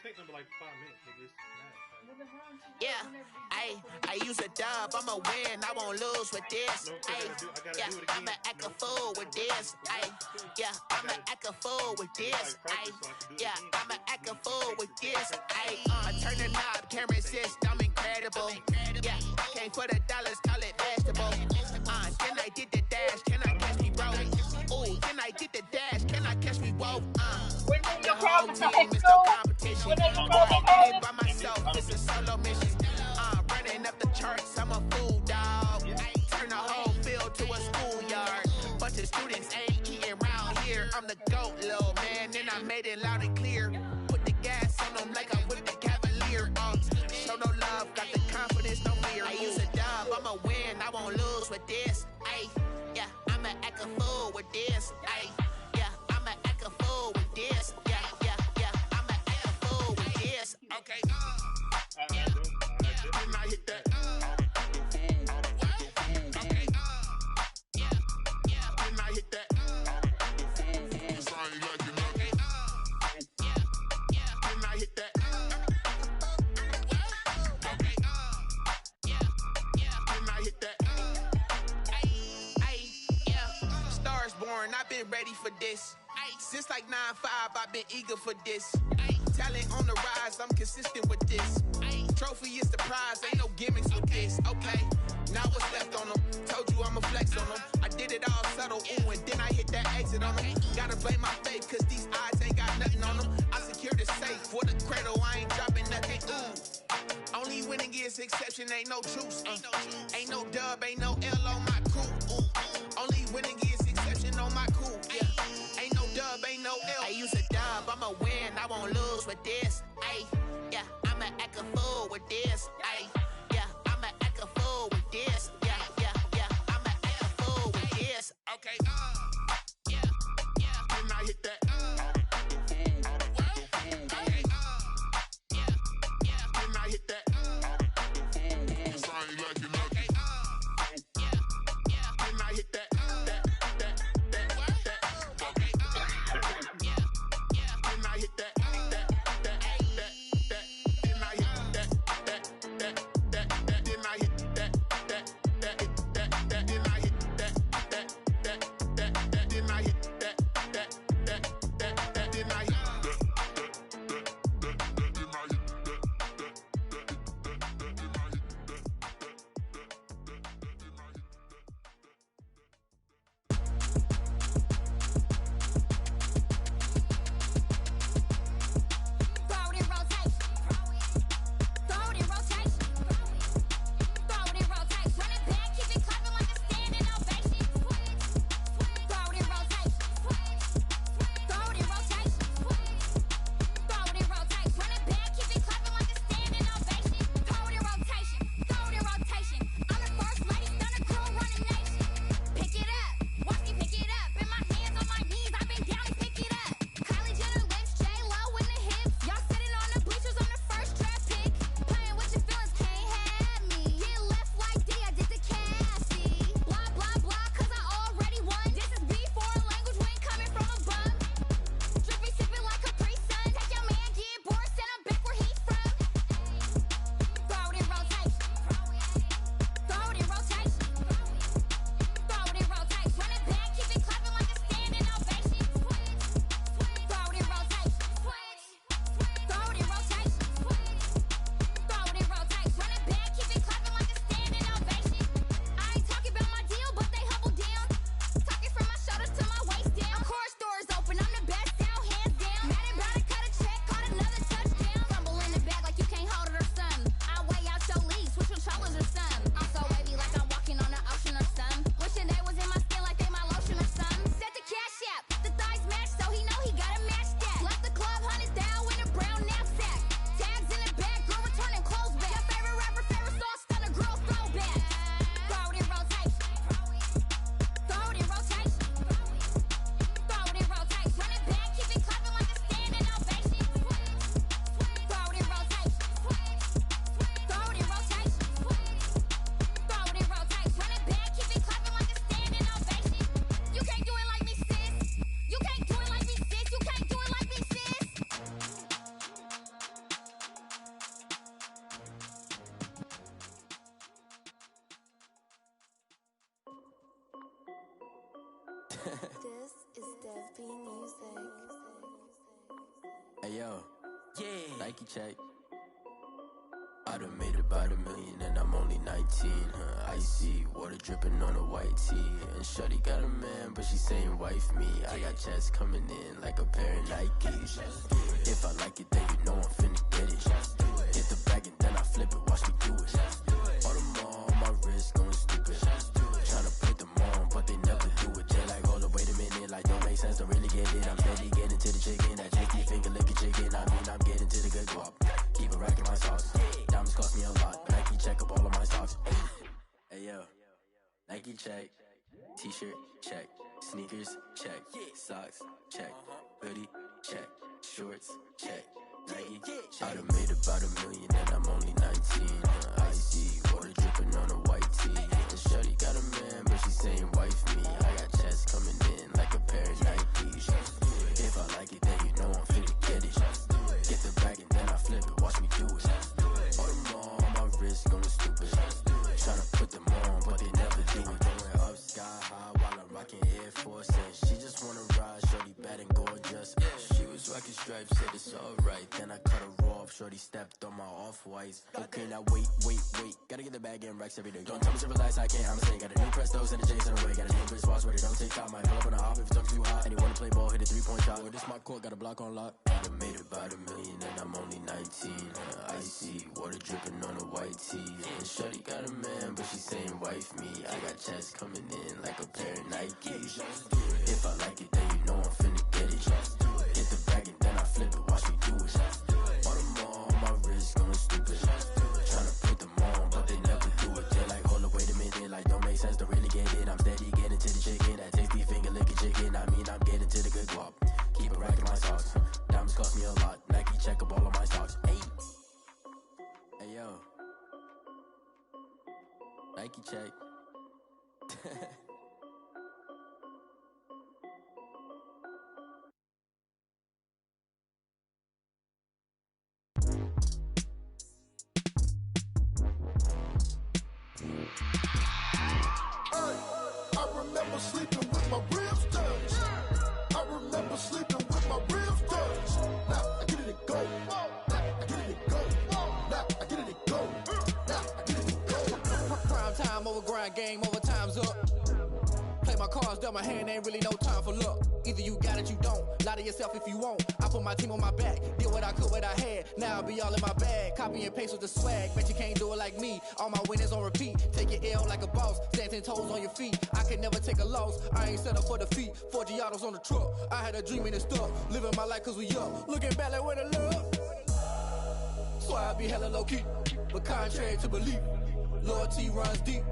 take them like 5 minutes, nigga. It's mad. Yeah, I use a dub, I'ma win, I won't lose with this. Yeah, I'ma act a fool with this. Yeah, I'ma act a fool with this. Yeah, I'ma act a fool with this. I turn the knob, camera assist, I'm incredible. Yeah, came for the dollars, call it vegetable. Then I did the dash, can I catch me, bro? Ooh, then I did the dash, can I catch me, whoa? The whole team is no competition. I did it by myself, it's a solo mission. Running up the charts, I'm a fool, dog. Turn the whole field to a schoolyard. Bunch of students ain't eating round here. I'm the GOAT, little man, and I made it loud and clear. Put the gas on them like I whipped the Cavalier. Show no love, got the confidence, no fear. I use a dub, I'ma win, I won't lose with this. Yeah, I'ma act a fool with this. Yeah, I'ma act a fool with this. Yeah, I'ma act a fool with this. Okay. When I hit that. Okay. When I hit that. It's I ain't like it nothing. When I hit that. Okay. When I hit that. Stars born, I've been ready for this. Since like 9-5, I've been eager for this. Talent on the rise, I'm consistent with this. Trophy is the prize, ain't no gimmicks with this. Okay, now what's left on them? Told you I'ma flex on them. I did it all subtle, ooh, and then I hit that exit on them. Gotta blame my faith, cause these odds ain't got nothing on them. I secured the safe for the cradle, I ain't dropping nothing, ooh. Only winning is exception, ain't no truce. Ain't no dub, ain't no L on my crew, ooh. Only winning is exception on my crew, yeah. Ain't no dub, ain't no L. I use a dub, I'ma win, I won't lose with this. Yeah, I'ma act a fool with this. Yeah, I'ma act a fool with this. Yeah, I'ma act a fool with this. Okay. When I hit that. Okay. When I hit that. It's I ain't like it nothing. When I hit that. Okay. When I hit that. This is Dev Music. Hey yo, yeah, Nike check. I done made about $1 million and I'm only 19, Icy, water dripping on a white tee. And shorty got a man, but she saying wife me. I got checks coming in like a pair of Nikes. If I like it, then you know I'm finna get it. Hit the bag and then I flip it, watch me do it. All them on my wrist going stupid. Tryna put them on, but they never do it. They like, hold up, wait a minute, like don't make sense, don't really get it. I'm steady getting to the chicken, that chicky finger licking chicken. I mean, I'm getting to the good guap. Keep it racking my socks. Diamonds cost me a lot. Nike check up all of my stocks. Hey yo, Nike check. T-shirt check. Sneakers check. Socks check. Hoodie check. Shorts check. Nike. I done made about $1 million and I'm only 19. Icy, water dripping on a white tee. And shorty got a man, but she saying wife me. I got checks coming in like a pair of Nikes. If I like it, then you know I'm finna get it. Get the bag and then I flip it, watch me do it. All them on my wrist going stupid. Tryna put them on, but they never do it. Going up sky high while I'm rocking Air Force. And she just wanna ride, shorty bad and gorgeous. She was rocking stripes, said it's alright. Then I cut her off, shorty stepped on my off-whites. Okay, now wait. Gotta get the bag and racks every day. Don't tell me to relax, I can't, I'ma say. Got a new Prestos and a J's in a way. Got a new bitch watch, but it don't take time. I pull up on the hop if it's talking too hot. And you wanna play ball, hit a 3-point shot. Or this my court, got a block on lock. I done made about $1 million and I'm only 19. Icy, water dripping on a white tee. And shorty got a man, but she saying wife me. I got checks coming in like a pair of Nikes. If I like it, then you know I'm finna get it. Hit the bag and then I flip it, watch me do it. All them on my wrist going stupid. Tryna put them on, but they never do it. They're like, hold up, wait a minute, like don't make sense, don't really get it. I'm steady getting to the chicken, that tasty finger licking chicken. I mean, I'm getting to the good guap. Keep it racking my socks. Diamonds cost me a lot. Nike check up all of my stocks. Hey yo, Nike check. I remember sleeping with my ribs touched. I remember sleeping with my ribs touched. Now I get it to go. Now I get it to go. Now I get it to go. Now I get it to go. Prime time over grind, game over, time's up. Play my cards, dealt my hand, ain't really no time for luck. Either you got it, you don't. Lie to yourself if you won't. I put my team on my back, did what I could, what I had. Now I'll be all in my bag. Copy and paste with the swag. Bet you can't do it like me. All my winners on repeat. Take your L like a boss. Stand 10 toes on your feet. I can never take a loss. I ain't set up for defeat. 4 Giottos on the truck. I had a dream and it stuck. Living my life cause we up. Looking back like where the love. So I be hella low key. But contrary to belief, loyalty runs deep.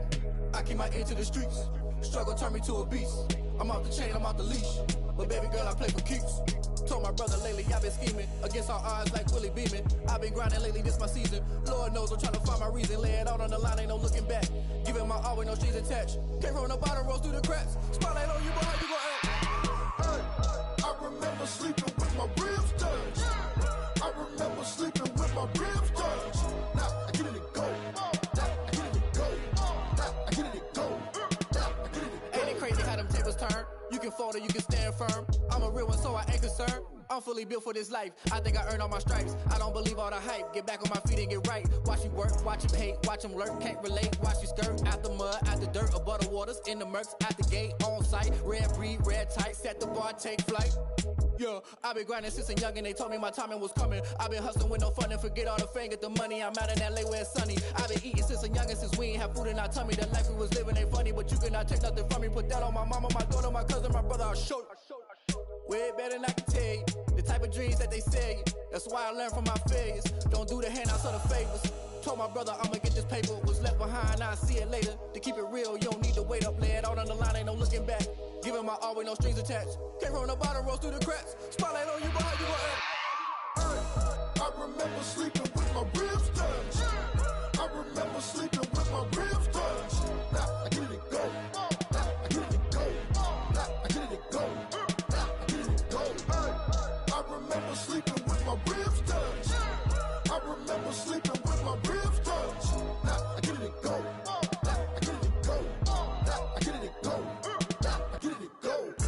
I keep my ear to the streets. Struggle turned me to a beast. I'm off the chain, I'm off the leash. But baby girl, I play for keeps. Told my brother lately, I've been scheming. Against all odds like Willie Beeman. I've been grinding lately, this my season. Lord knows I'm trying to find my reason. Lay it out on the line, ain't no looking back. Giving my all with no strings attached. Came from the bottom, rose through the cracks. Spotlight on you, boy, how you gon' act? Hey, I remember sleeping with my ribs touched. I remember sleeping with my ribs touched. Now I get it to go. Now I get it to go. Now I get it to go. Now I get it to go. Ain't it crazy how them tables turn? You can fold or you can stand firm. I'm a real one, so I ain't concerned. I'm fully built for this life. I think I earned all my stripes. I don't believe all the hype. Get back on my feet and get right. Watch you work, watch him hate, watch him lurk. Can't relate, watch you skirt. Out the mud, out the dirt, above the waters, in the murks, out the gate, on site. Red breed, red tight, set the bar, take flight. Yeah, I've been grinding since a young and they told me my timing was coming. I've been hustling with no fun and forget all the fame, get the money. I'm out in LA where it's sunny. I've been eating since a young and since we ain't have food in our tummy. The life we was living ain't funny, but you cannot take nothing from me. Put that on my mama, my daughter, my cousin, my brother, I'll show you. Way better than I can tell you. The type of dreams that they sell you. That's why I learned from my failures. Don't do the handouts or the favors. Told my brother I'ma get this paper. Was left behind, I'll see it later. To keep it real, you don't need to wait up. Lay it out on the line, ain't no looking back. Giving my all with no strings attached. Came from the bottom, rose through the cracks. Spotlight on you, boy, how you gon' act? I remember sleeping with my ribs touched. I remember sleeping with my ribs touched. Now I get it to go. Now I get it to go. Now I get it to go. Now I get it to go. I remember sleeping with my ribs touched. I remember sleeping with my ribs touched. Now I get it to go. Now I get it to go. Now I get it to go. Now I get it to go.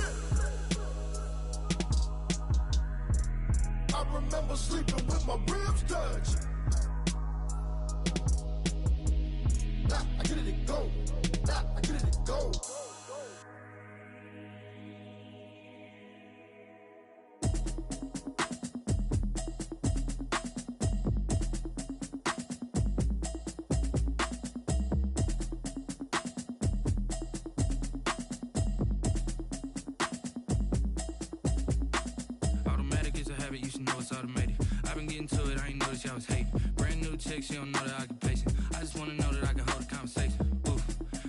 been getting to it, I ain't noticed y'all was hate. Brand new chick, she don't know the occupation. I just wanna know that I can hold a conversation. Oof,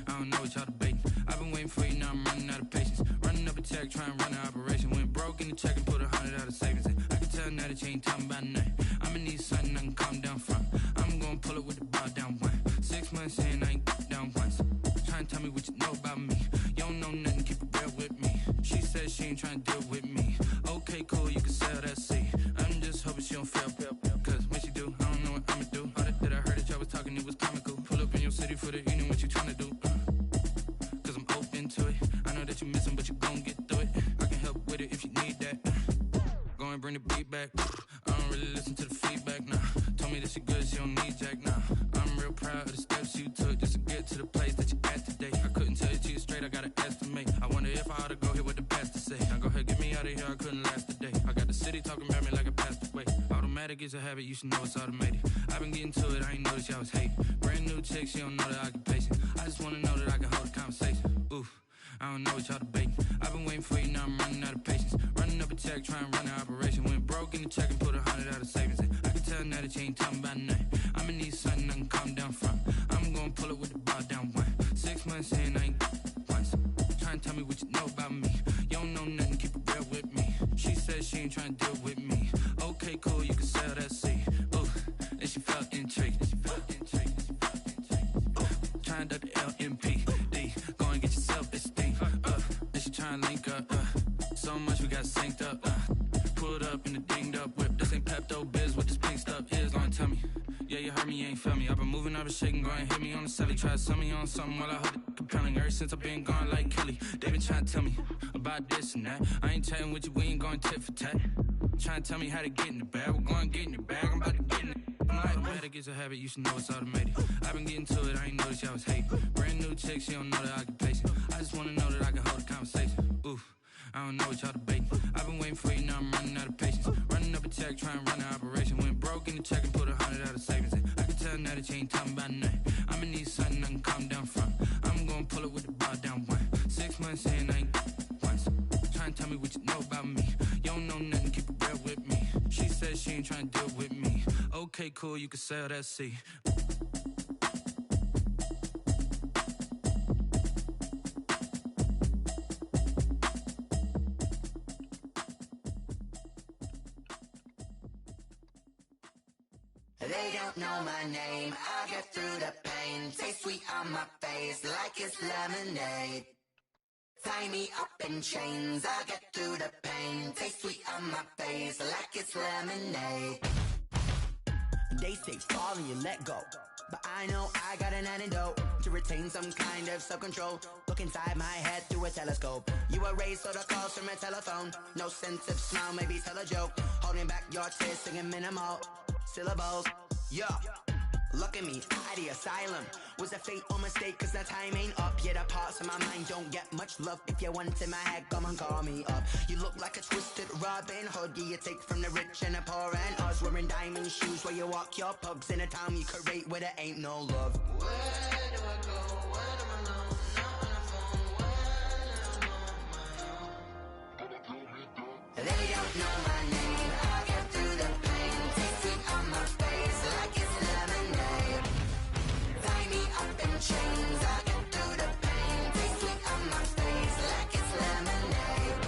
I don't know what y'all debating. I've been waiting for you, now I'm running out of patience. Running up a check, trying to run an operation. Went broke in the check and put 100 out of savings in. I can tell now that you ain't talking about nothing. I'ma need something I can calm down from. I'm gonna pull it with the bar down one. 6 months in, I ain't down once. Trying to tell me what you know about me. You don't know nothing, keep it real with me. She said she ain't trying to deal with me. Okay, cool, you can sell that seat. I'm just hoping she don't fail. Cause when she do, I don't know what I'ma do. All that I heard that y'all was talking, it was comical. Pull up in your city for the evening, what you trying to do? Cause I'm open to it. I know that you missing, but you gon' get through it. I can help with it if you need that. Go and bring the beat back. I don't really listen to the feedback, nah. Told me that she good, she don't need jack, nah. I'm real proud of the steps you took just to get to the place that you at today. I couldn't tell it to you straight, I gotta estimate. I wonder if I ought to go here with the pastor say. Now go ahead, get me out of here, I couldn't last a day. I got the city talking about me like a passed away. Automatic is a habit, you should know it's automated. I've been getting to it, I ain't noticed y'all was hate. Brand new chick, she don't know the occupation. I just wanna know that I can hold a conversation. Oof, I don't know what y'all debating. I've been waiting for you, now I'm running out of patience. Running up a check, trying to run an operation. Went broke in the check and put 100 out of savings in. I can tell now that you ain't talking about nothing. I'ma need something I can calm down from. I'm gonna pull it with the bar down one. 6 months in, I ain't once. Trying to tell me what you know about me. You don't know nothing, keep it real with me. She said she ain't trying to deal with me. Okay, cool, you can sell that seat. Ooh, and she felt intrigued. Trying to duck the LMPD. Go and get your self-esteem. And she trying to link up. So much we got synced up. Pulled up in the dinged up whip. This ain't Pepto-Biz, what this pink stuff is. Go and tell me. Yeah, you heard me, you ain't felt me. I've been moving, I've been shaking, go and hit me on the celly. Try to sell me on something while I hold it compelling. Ever since I've been gone like Kelly, they been trying to tell me about this and that. I ain't chatting with you, we ain't going tit for tat. Trying to tell me how to get in the bag. We're going to get in your bag, I'm about to get in it. I'm like, automatic is a habit, you should know it's automated. I've been getting to it, I ain't noticed y'all was hate. Brand new chick, she don't know the occupation. I just wanna know that I can hold a conversation. Oof, I don't know what y'all debating. I've been waiting for you, now I'm running out of patience. Running up a check, trying to run an operation. Went broke in the check and put 100 out of savings in. I can tell now that you ain't talking about nothing. I'ma need something I can calm down from. I'm gonna pull it with the bar down one. 6 months in, I ain't once. Trying to tell me what you know about me. You don't know nothing, keep it real with me. She said she ain't trying to deal with me. Okay, cool, you can sell that seat. They don't know my name, I get through the pain. Taste sweet on my face like it's lemonade. Tie me up in chains, I get through the pain. Taste sweet on my face like it's lemonade. They say fall and you let go, but I know I got an antidote to retain some kind of self-control. Look inside my head through a telescope. You erase all the calls from a telephone. No sense of smile, maybe tell a joke. Holding back your tears, singing minimal syllables. Yeah, look at me, at the asylum. Was a fate or mistake, cause the time ain't up. Yet the parts of my mind don't get much love. If you want in my head, come and call me up. You look like a twisted Robin Hood. You take from the rich and the poor and us. Wearing diamond shoes where you walk your pugs. In a town you create where there ain't no love. Where do I go? When I'm alone? Not on the phone. When I'm on my own. They don't know my name. I get through the pain. Taste sweet on my face like it's lemonade. Tie me up in chains. I get through the pain. Taste sweet on my face like it's lemonade.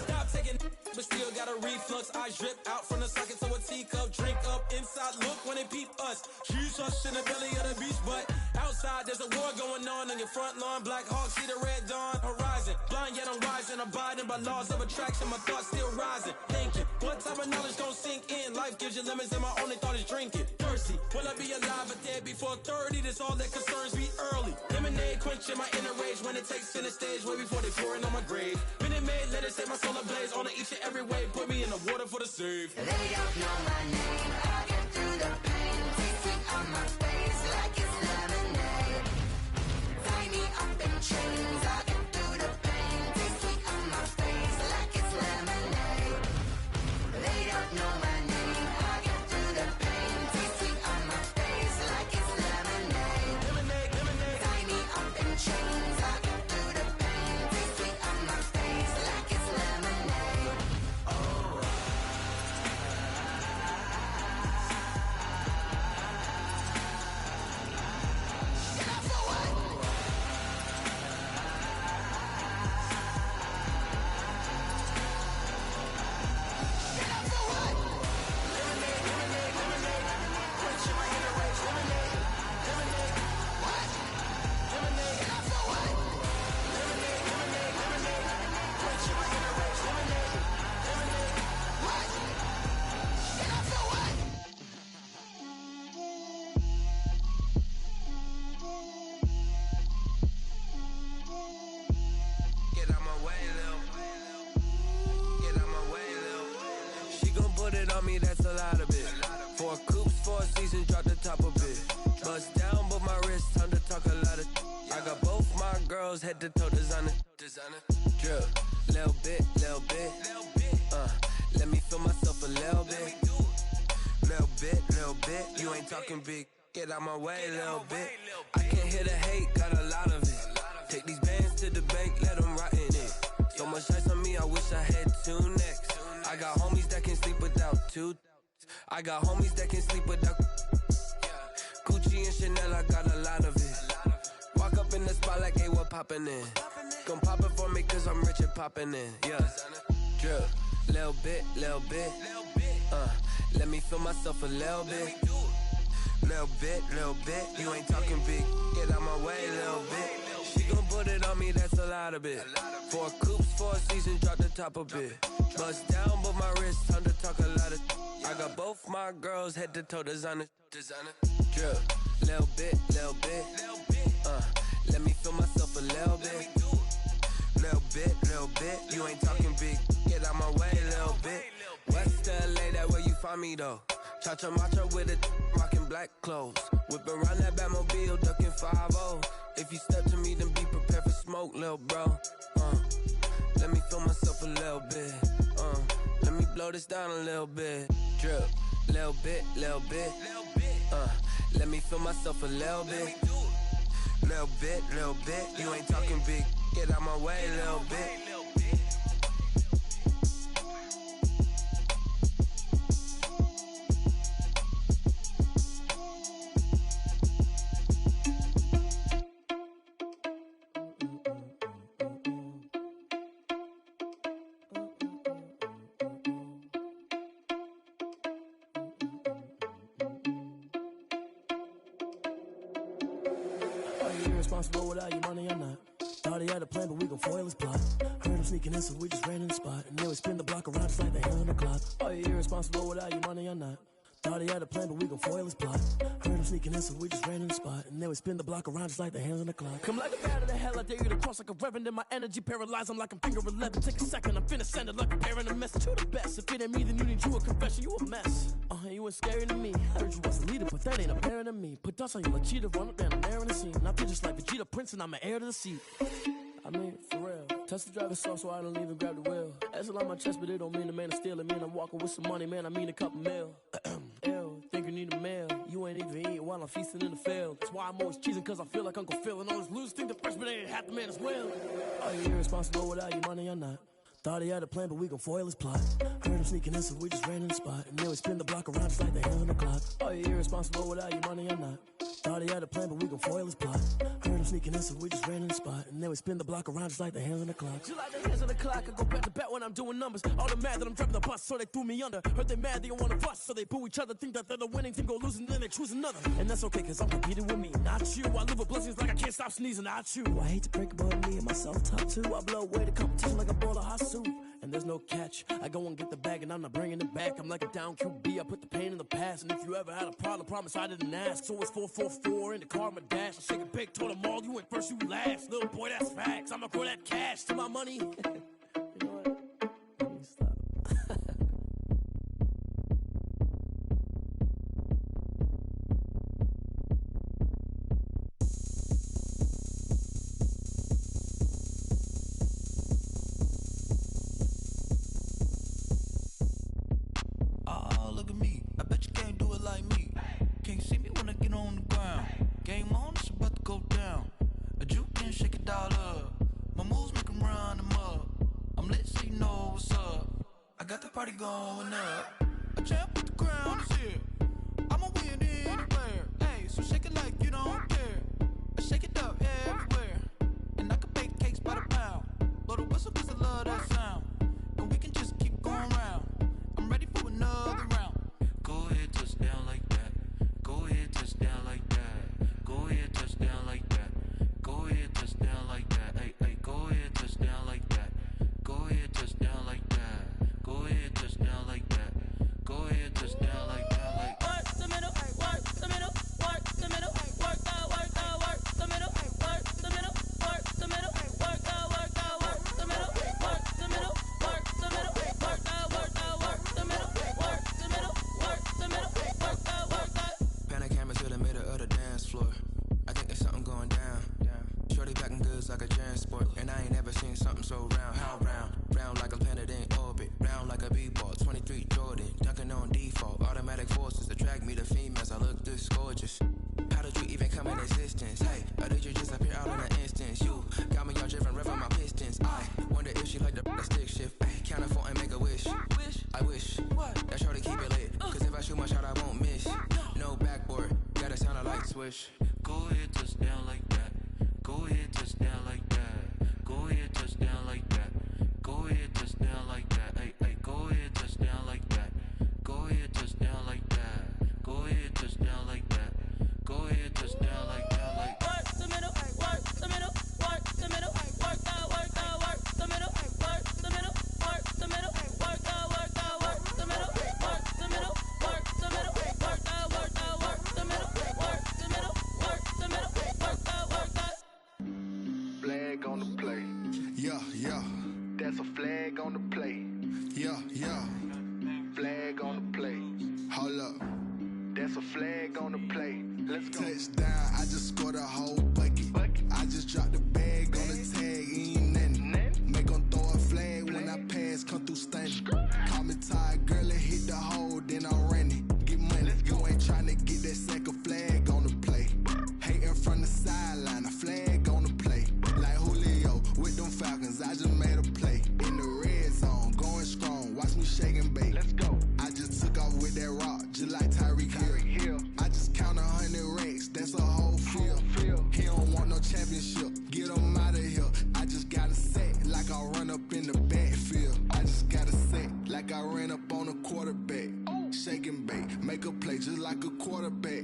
Stop taking, but still got a reflux. I drip out from the socket to a teacup. Drink up inside, look when they peep us. Huge us in the belly of the beach, but outside there's a war going on your front lawn. Black Hawk, see the red dawn horizon. Blind yet I'm rising, abiding by laws of attraction. My thoughts still rising. Thinking, what type of knowledge gon' sink in? Life gives you lemons and my only thought is drinking. Thirsty, will I be alive or dead before 30? That's all that concerns me early. Lemonade quenching my inner rage when it takes center stage way before they pour it on my grave. Minute Maid, let it set my soul ablaze. On each and every way, put me in the water for the save. They don't know my name, I get through the pain. Taste sweet on my face like it's lemonade. Tie me up in chains, I get through the pain. Taste sweet on my face like it's lemonade. They don't know my name, I get through the pain. Taste sweet on my face like it's lemonade. Tie me up in chains, I get through the pain. Taste sweet on my face like it's lemonade. Oh, me, that's a lot of it. 4 coops, 4 seasons, drop the top a bit. Bust down, but my wrist, time to talk a lot of. I got both my girls, head to toe designer. Drip, little bit. Let me feel myself a little bit. Little bit. You ain't talking big. Get out my way, little bit. I can't hear the hate, got a lot of it. Take these bands to the bank, let them rot in it. So much ice on me, I wish I had 2 necks. I got homies that can sleep without 2. I got homies that can sleep without Gucci and Chanel, I got a lot of it. Walk up in the spot like, hey, what poppin' in? Gon' pop it for me cause I'm rich and poppin' in, yeah. Drip, little bit. Let me feel myself a little bit. Little bit. You ain't talking big. Get out my way, little bit. She gon' put it on me, that's a lot of it. 4 coops, 4 seasons, drop the top a bit. Bust down, but my wrist, time to talk a lot of. I got both my girls, head to toe designer. Drip, little bit. Let me feel myself a little bit. Little bit. You ain't talking big. Get out my way, little bit. West LA, that where you find me though. Cha-cha matcha with it, rockin' black clothes. Whip around that Batmobile, duckin' 5-0. If you step to me, then be prepared for smoke, lil' bro. Let me feel myself a little bit. Let me blow this down a little bit. Drip, little bit. Let me feel myself a little bit. Little bit. You ain't talking big. Get out my way, little bit. Irresponsible without your money or not. Thought he had a plan, but we gon' foil his plot. Heard him sneaking in, so we just ran in the spot. And then we spin the block around just like the hand on the clock. Are you irresponsible without your money or not? Thought he had a plan, but we gon' foil his plot. Heard him sneaking in, so we just ran in the spot. And then we spin the block around just like the hands on the clock. Come like a bat of the hell, I dare you to cross like a reverend. In my energy paralyzed, I'm like I'm finger 11. Take a second, I'm finna send it like a parent a message to the best. If it ain't me, then you need you a confession, you a mess. You ain't scary to me. Heard you was a leader, but that ain't apparent to me. Put dust on you like cheetah, run up down the air in the scene. I feel just like Vegeta Prince, and I'm an heir to the seat. I mean, for real. Touch the driver's soft so I don't even grab the wheel. That's on my chest, but it don't mean the man is stealing. Mean I'm walking with some money, man, I mean a couple mil. Ew, think you need a meal. You ain't even eating while I'm feasting in the field. That's why I'm always cheesing, cause I feel like Uncle Phil. And all this lose think the freshman ain't half the man as well. Are you irresponsible without your money or not? Thought he had a plan, but we gon' foil his plot. Heard him sneaking in, so we just ran in the spot. And then we spin the block around just like the hands on the clock. Are you irresponsible without your money or not? Thought he had a plan, but we gon' foil his plot. Heard him sneaking in, so we just ran in the spot. And then we spin the block around just like the hands on the clock. Just like the hands on the clock, I go back to back when I'm doing numbers. All the mad that I'm driving the bus, so they threw me under. Heard they mad, they don't wanna bust, so they boo each other. Think that they're the winning team, go losing, then they choose another. And that's okay, cause I'm competing with me, not you. I live with blessings like I can't stop sneezing, not you. I hate to break about me and my self-talk too. I blow away the competition like a bowl of hot soup. And there's no catch. I go and get the bag and I'm not bringing it back. I'm like a down QB, I put the pain in the past. And if you ever had a problem, promise I didn't ask. So it's 444 in the car, my dash. I shake it big, told them all, you went first, you last. Little boy, that's facts. I'ma grow that cash to my money. You know what? Let me stop. Look at me, I bet you can't do it like me. Can't see me when I get on the ground. Game on, it's about to go down. A juke and shake it all up. My moves make them run them up. I'm lit so you know what's up. I got the party going up. A champ with the ground is here. I'ma win anywhere. Hey, so shake it like you don't care. I shake it up everywhere. And I can bake cakes by the pound. Blow the whistle cause I love that sound. And we can just keep going round. I'm ready for another round. Go ahead, touch down like that. Go ahead, touch down like that. Go ahead, touch down like that. Go ahead, touch down like that. Hey, hey, go ahead, touch down like that. Go ahead, touch down like that. Go ahead, touch down like that. Go ahead, touch down like that. Like work the middle, work the middle, work the middle, work the Shorty packing goods like a transport, and I ain't never seen something so round. How round? Round like a planet in orbit, round like a b-ball. 23 Jordan, dunking on default. Automatic forces attract me to females. I look this gorgeous. How did you even come in existence? Hey, or did you just appear out in an instance? You got me all driven, revving my pistons. I wonder if she like the stick shift. Ay, count a 4 and make a wish. I wish that shorty keep it lit. Cause if I shoot my shot, I won't miss. No backboard, gotta sound a light switch. Go ahead, touch down like that. Go ahead, touch down like that. Go ahead, touch down like that. Go ahead, touch down like that. Hey, hey, go ahead, touch down like that. Go ahead, touch down like that. Go ahead, touch down like that. Go ahead, touch down like that. Like work the middle, work the middle, work the middle, work the middle, work the middle, work the middle, work the middle, work the middle, work the middle, work the middle, work the middle, work the middle, work the Flag on the play. Yeah, yeah. That's a flag on the play. Yeah, yeah. Flag on the play. Hold up. That's a flag on the play. Let's go. Touchdown, I just scored a whole bucket. I just dropped the bag on the tag, ain't nothing. Make 'em throw a flag when I pass, come through stunning. Call me tired, girl, and hit the hole, then I'm running. Get money, you ain't tryna get that second flag on the play. Hating from the sideline, a flag on the play. Like Julio with them Falcons, I just made a play. In the red zone, going strong, watch me shake and bake. Let's go. I just took off with that rock, just like Tyreek Hill. I just count 100 racks, that's a whole field. He don't want no championship, get him out of here. I just got a set, like I run up in the backfield. I just got a set, like I ran up on a quarterback. Shake and bake, make a play just like a quarterback.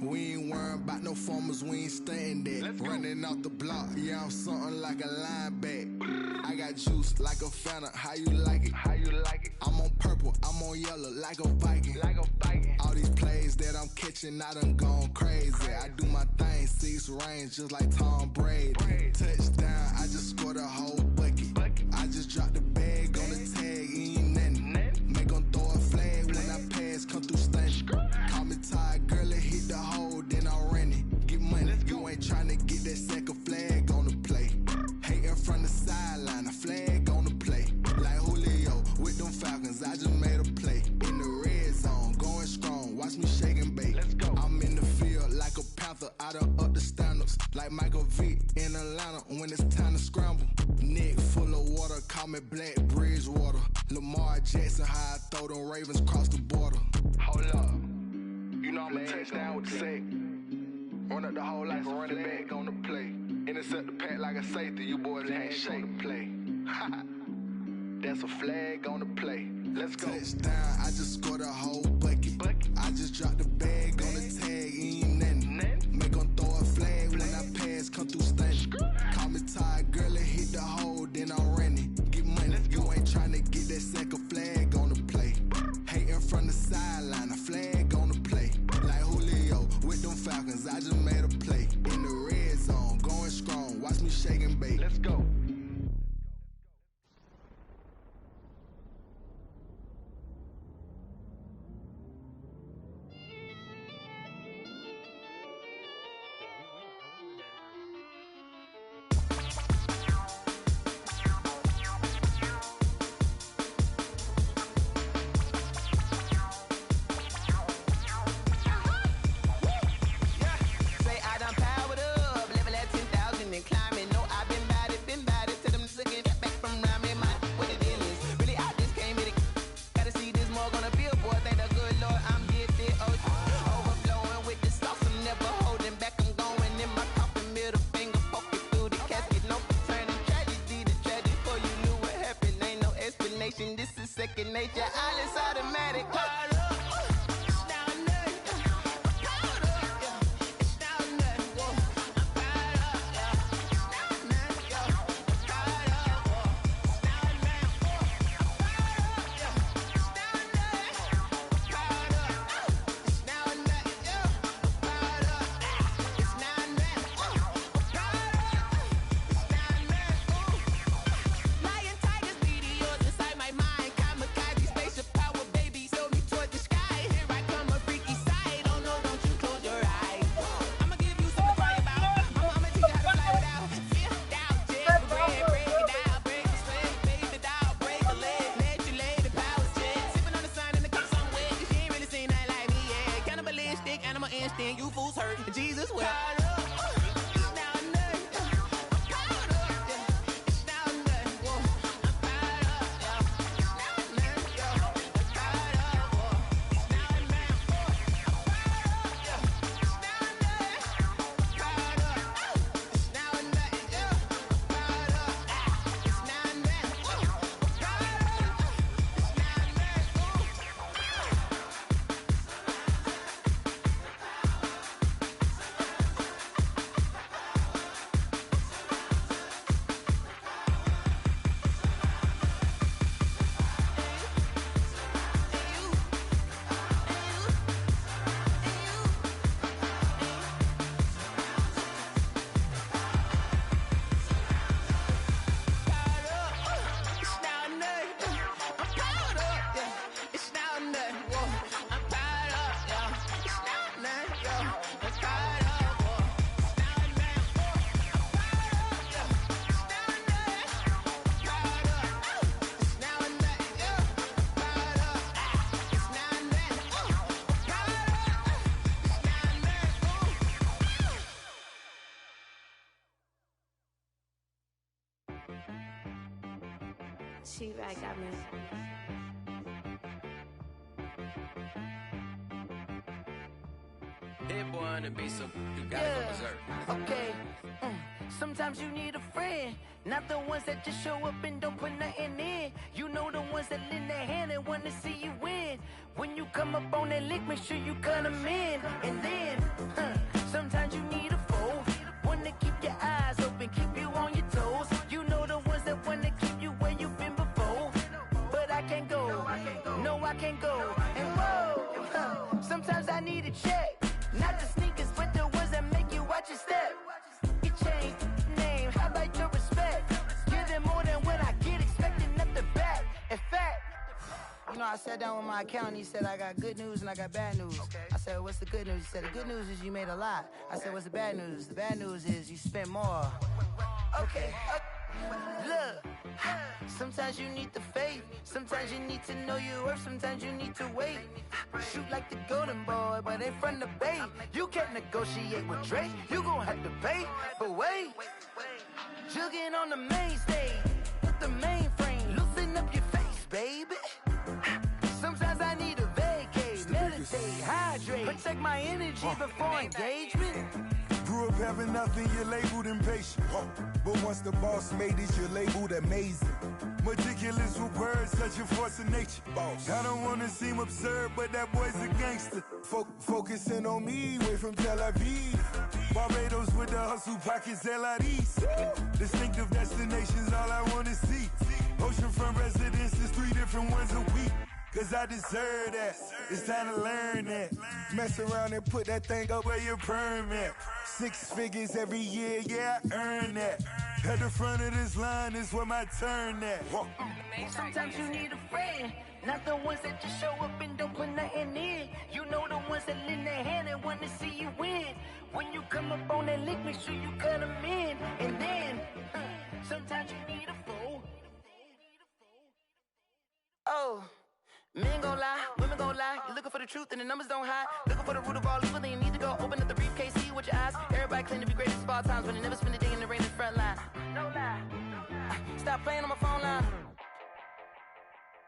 We ain't worrying about no formers, we ain't staying there. Running out the block, yeah, I'm something like a linebacker. I got juice like a Fanta, how you like it? How you like it? I'm on purple, I'm on yellow, like a Viking. Like a Viking. All these plays that I'm catching, I done gone crazy. I do my thing, 6 range, just like Tom Brady. Touchdown, I just scored a whole bucket. I just dropped the bag on the tag, ain't nothing. Make 'em throw a flag when I pass, come through stunning. Call me tired, girl, and hit the hole, then I'm running. Get money, you ain't tryna get that second flag on the play. Hating from the sideline, a flag on the play. Like Julio with them Falcons, I just made a play. In the red zone, going strong, watch me shake and bake. Let's go. I'm in the field like a panther, I done up the standards. Like Michael Vick in Atlanta when it's time to scramble. Neck full of water, call me Black Bridgewater. Lamar Jackson, how I throw them Ravens cross the border. Hold up. You know I'm a touchdown with the sack. Run up the whole like a running back on the play. Intercept the pack like a safety. You boys ain't shake the play. That's a flag on the play. Let's go. Touchdown, I just scored a whole bucket. I just dropped the bag on the tag, ain't nothing. Make 'em throw a flag when I pass, come through stunning. Call me tired, girl, and hit the hole, then I'm running. Get money, you ain't tryna get that second flag on the play. Hating from the sideline, a flag on the play. Like Julio with them Falcons, I just made a play. In the red zone, going strong, watch me shake and bake. Let's go. Second nature, all is automatic. Lion, tigers, meteors inside my mind. Kamikaze, spaceship power, baby. Show me towards She right got me. Hit boy on the beat, so you gotta go berserk. Okay. Sometimes you need a friend, not the ones that just show up and don't put nothing in. You know the ones that lend their hand and want to see you win. When you come up on that lick, make sure you cut them in. And then, sometimes you need a foe, one to keep your eyes open, keep you on your toes. You know the ones that want to keep you where you've been before. But I can't go, no I can't go. And whoa, sometimes I need a check. Not the sneakers, but the ones that make you watch your step. You change name, how about your respect? Give them more than what I get, expecting nothing back. In fact, you know, I sat down with my accountant, he said, I got good news and I got bad news. I said, what's the good news? He said, the good news is you made a lot. I said, what's the bad news? The bad news is you spent more. Okay. Look, sometimes you need the faith, sometimes you need to know your worth, sometimes you need to wait. Shoot like the golden boy, but ain't from the bay. You can't negotiate with Drake, you gon' have to pay. But wait, jugging on the main stage with the mainframe, loosen up your face, baby. Sometimes I need a vacate, meditate, hydrate, protect my energy before engagement. Grew up having nothing, you're labeled impatient. But once the boss made it, you're labeled amazing. Meticulous with words, such a force of nature. I don't wanna seem absurd, but that boy's a gangster. Focusing on me, way from Tel Aviv. Barbados with the hustle pockets, LIDs. Distinctive destinations, all I wanna see. Oceanfront residences, 3 different ones a week. Cause I deserve that, it's time to learn that. Mess around and put that thing up where your permit. 6 figures every year, yeah, I earn that. At the front of this line is where my turn at. Sometimes you need a friend, not the ones that just show up and don't put nothing in. You know the ones that lend their hand and want to see you win. When you come up on that lick, make sure you cut them in. And then, sometimes you need a foe. Oh. Men gon' lie, women gon' lie. You're looking for the truth and the numbers don't hide. Looking for the root of all evil, then you need to go open up the briefcase, see with your eyes. Everybody claim to be greatest of all times, but they never spend a day in the rain in the front line. No lie. Stop playing on my phone line.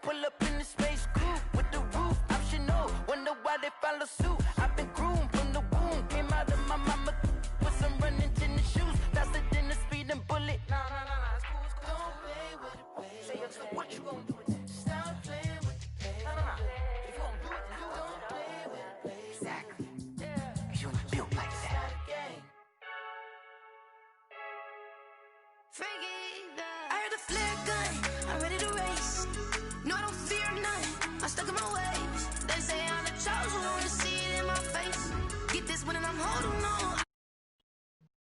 Pull up in the space coupe with the roof optional. Wonder why they follow suit. I've been groomed from the womb. Came out of my mama with some running tennis shoes. Faster than the speeding bullet. Nah. It's cool. Don't play with it, baby. Say so what you gon' do with it? Stop playing with it. If you gon' do it, then don't play with it, baby. Exactly. Cause you ain't built like that. I heard a flare gun, I'm ready to race. No, I don't fear none, I'm stuck in my ways. They say I'm the chosen one, to see it in my face. Get this one and I'm holding on.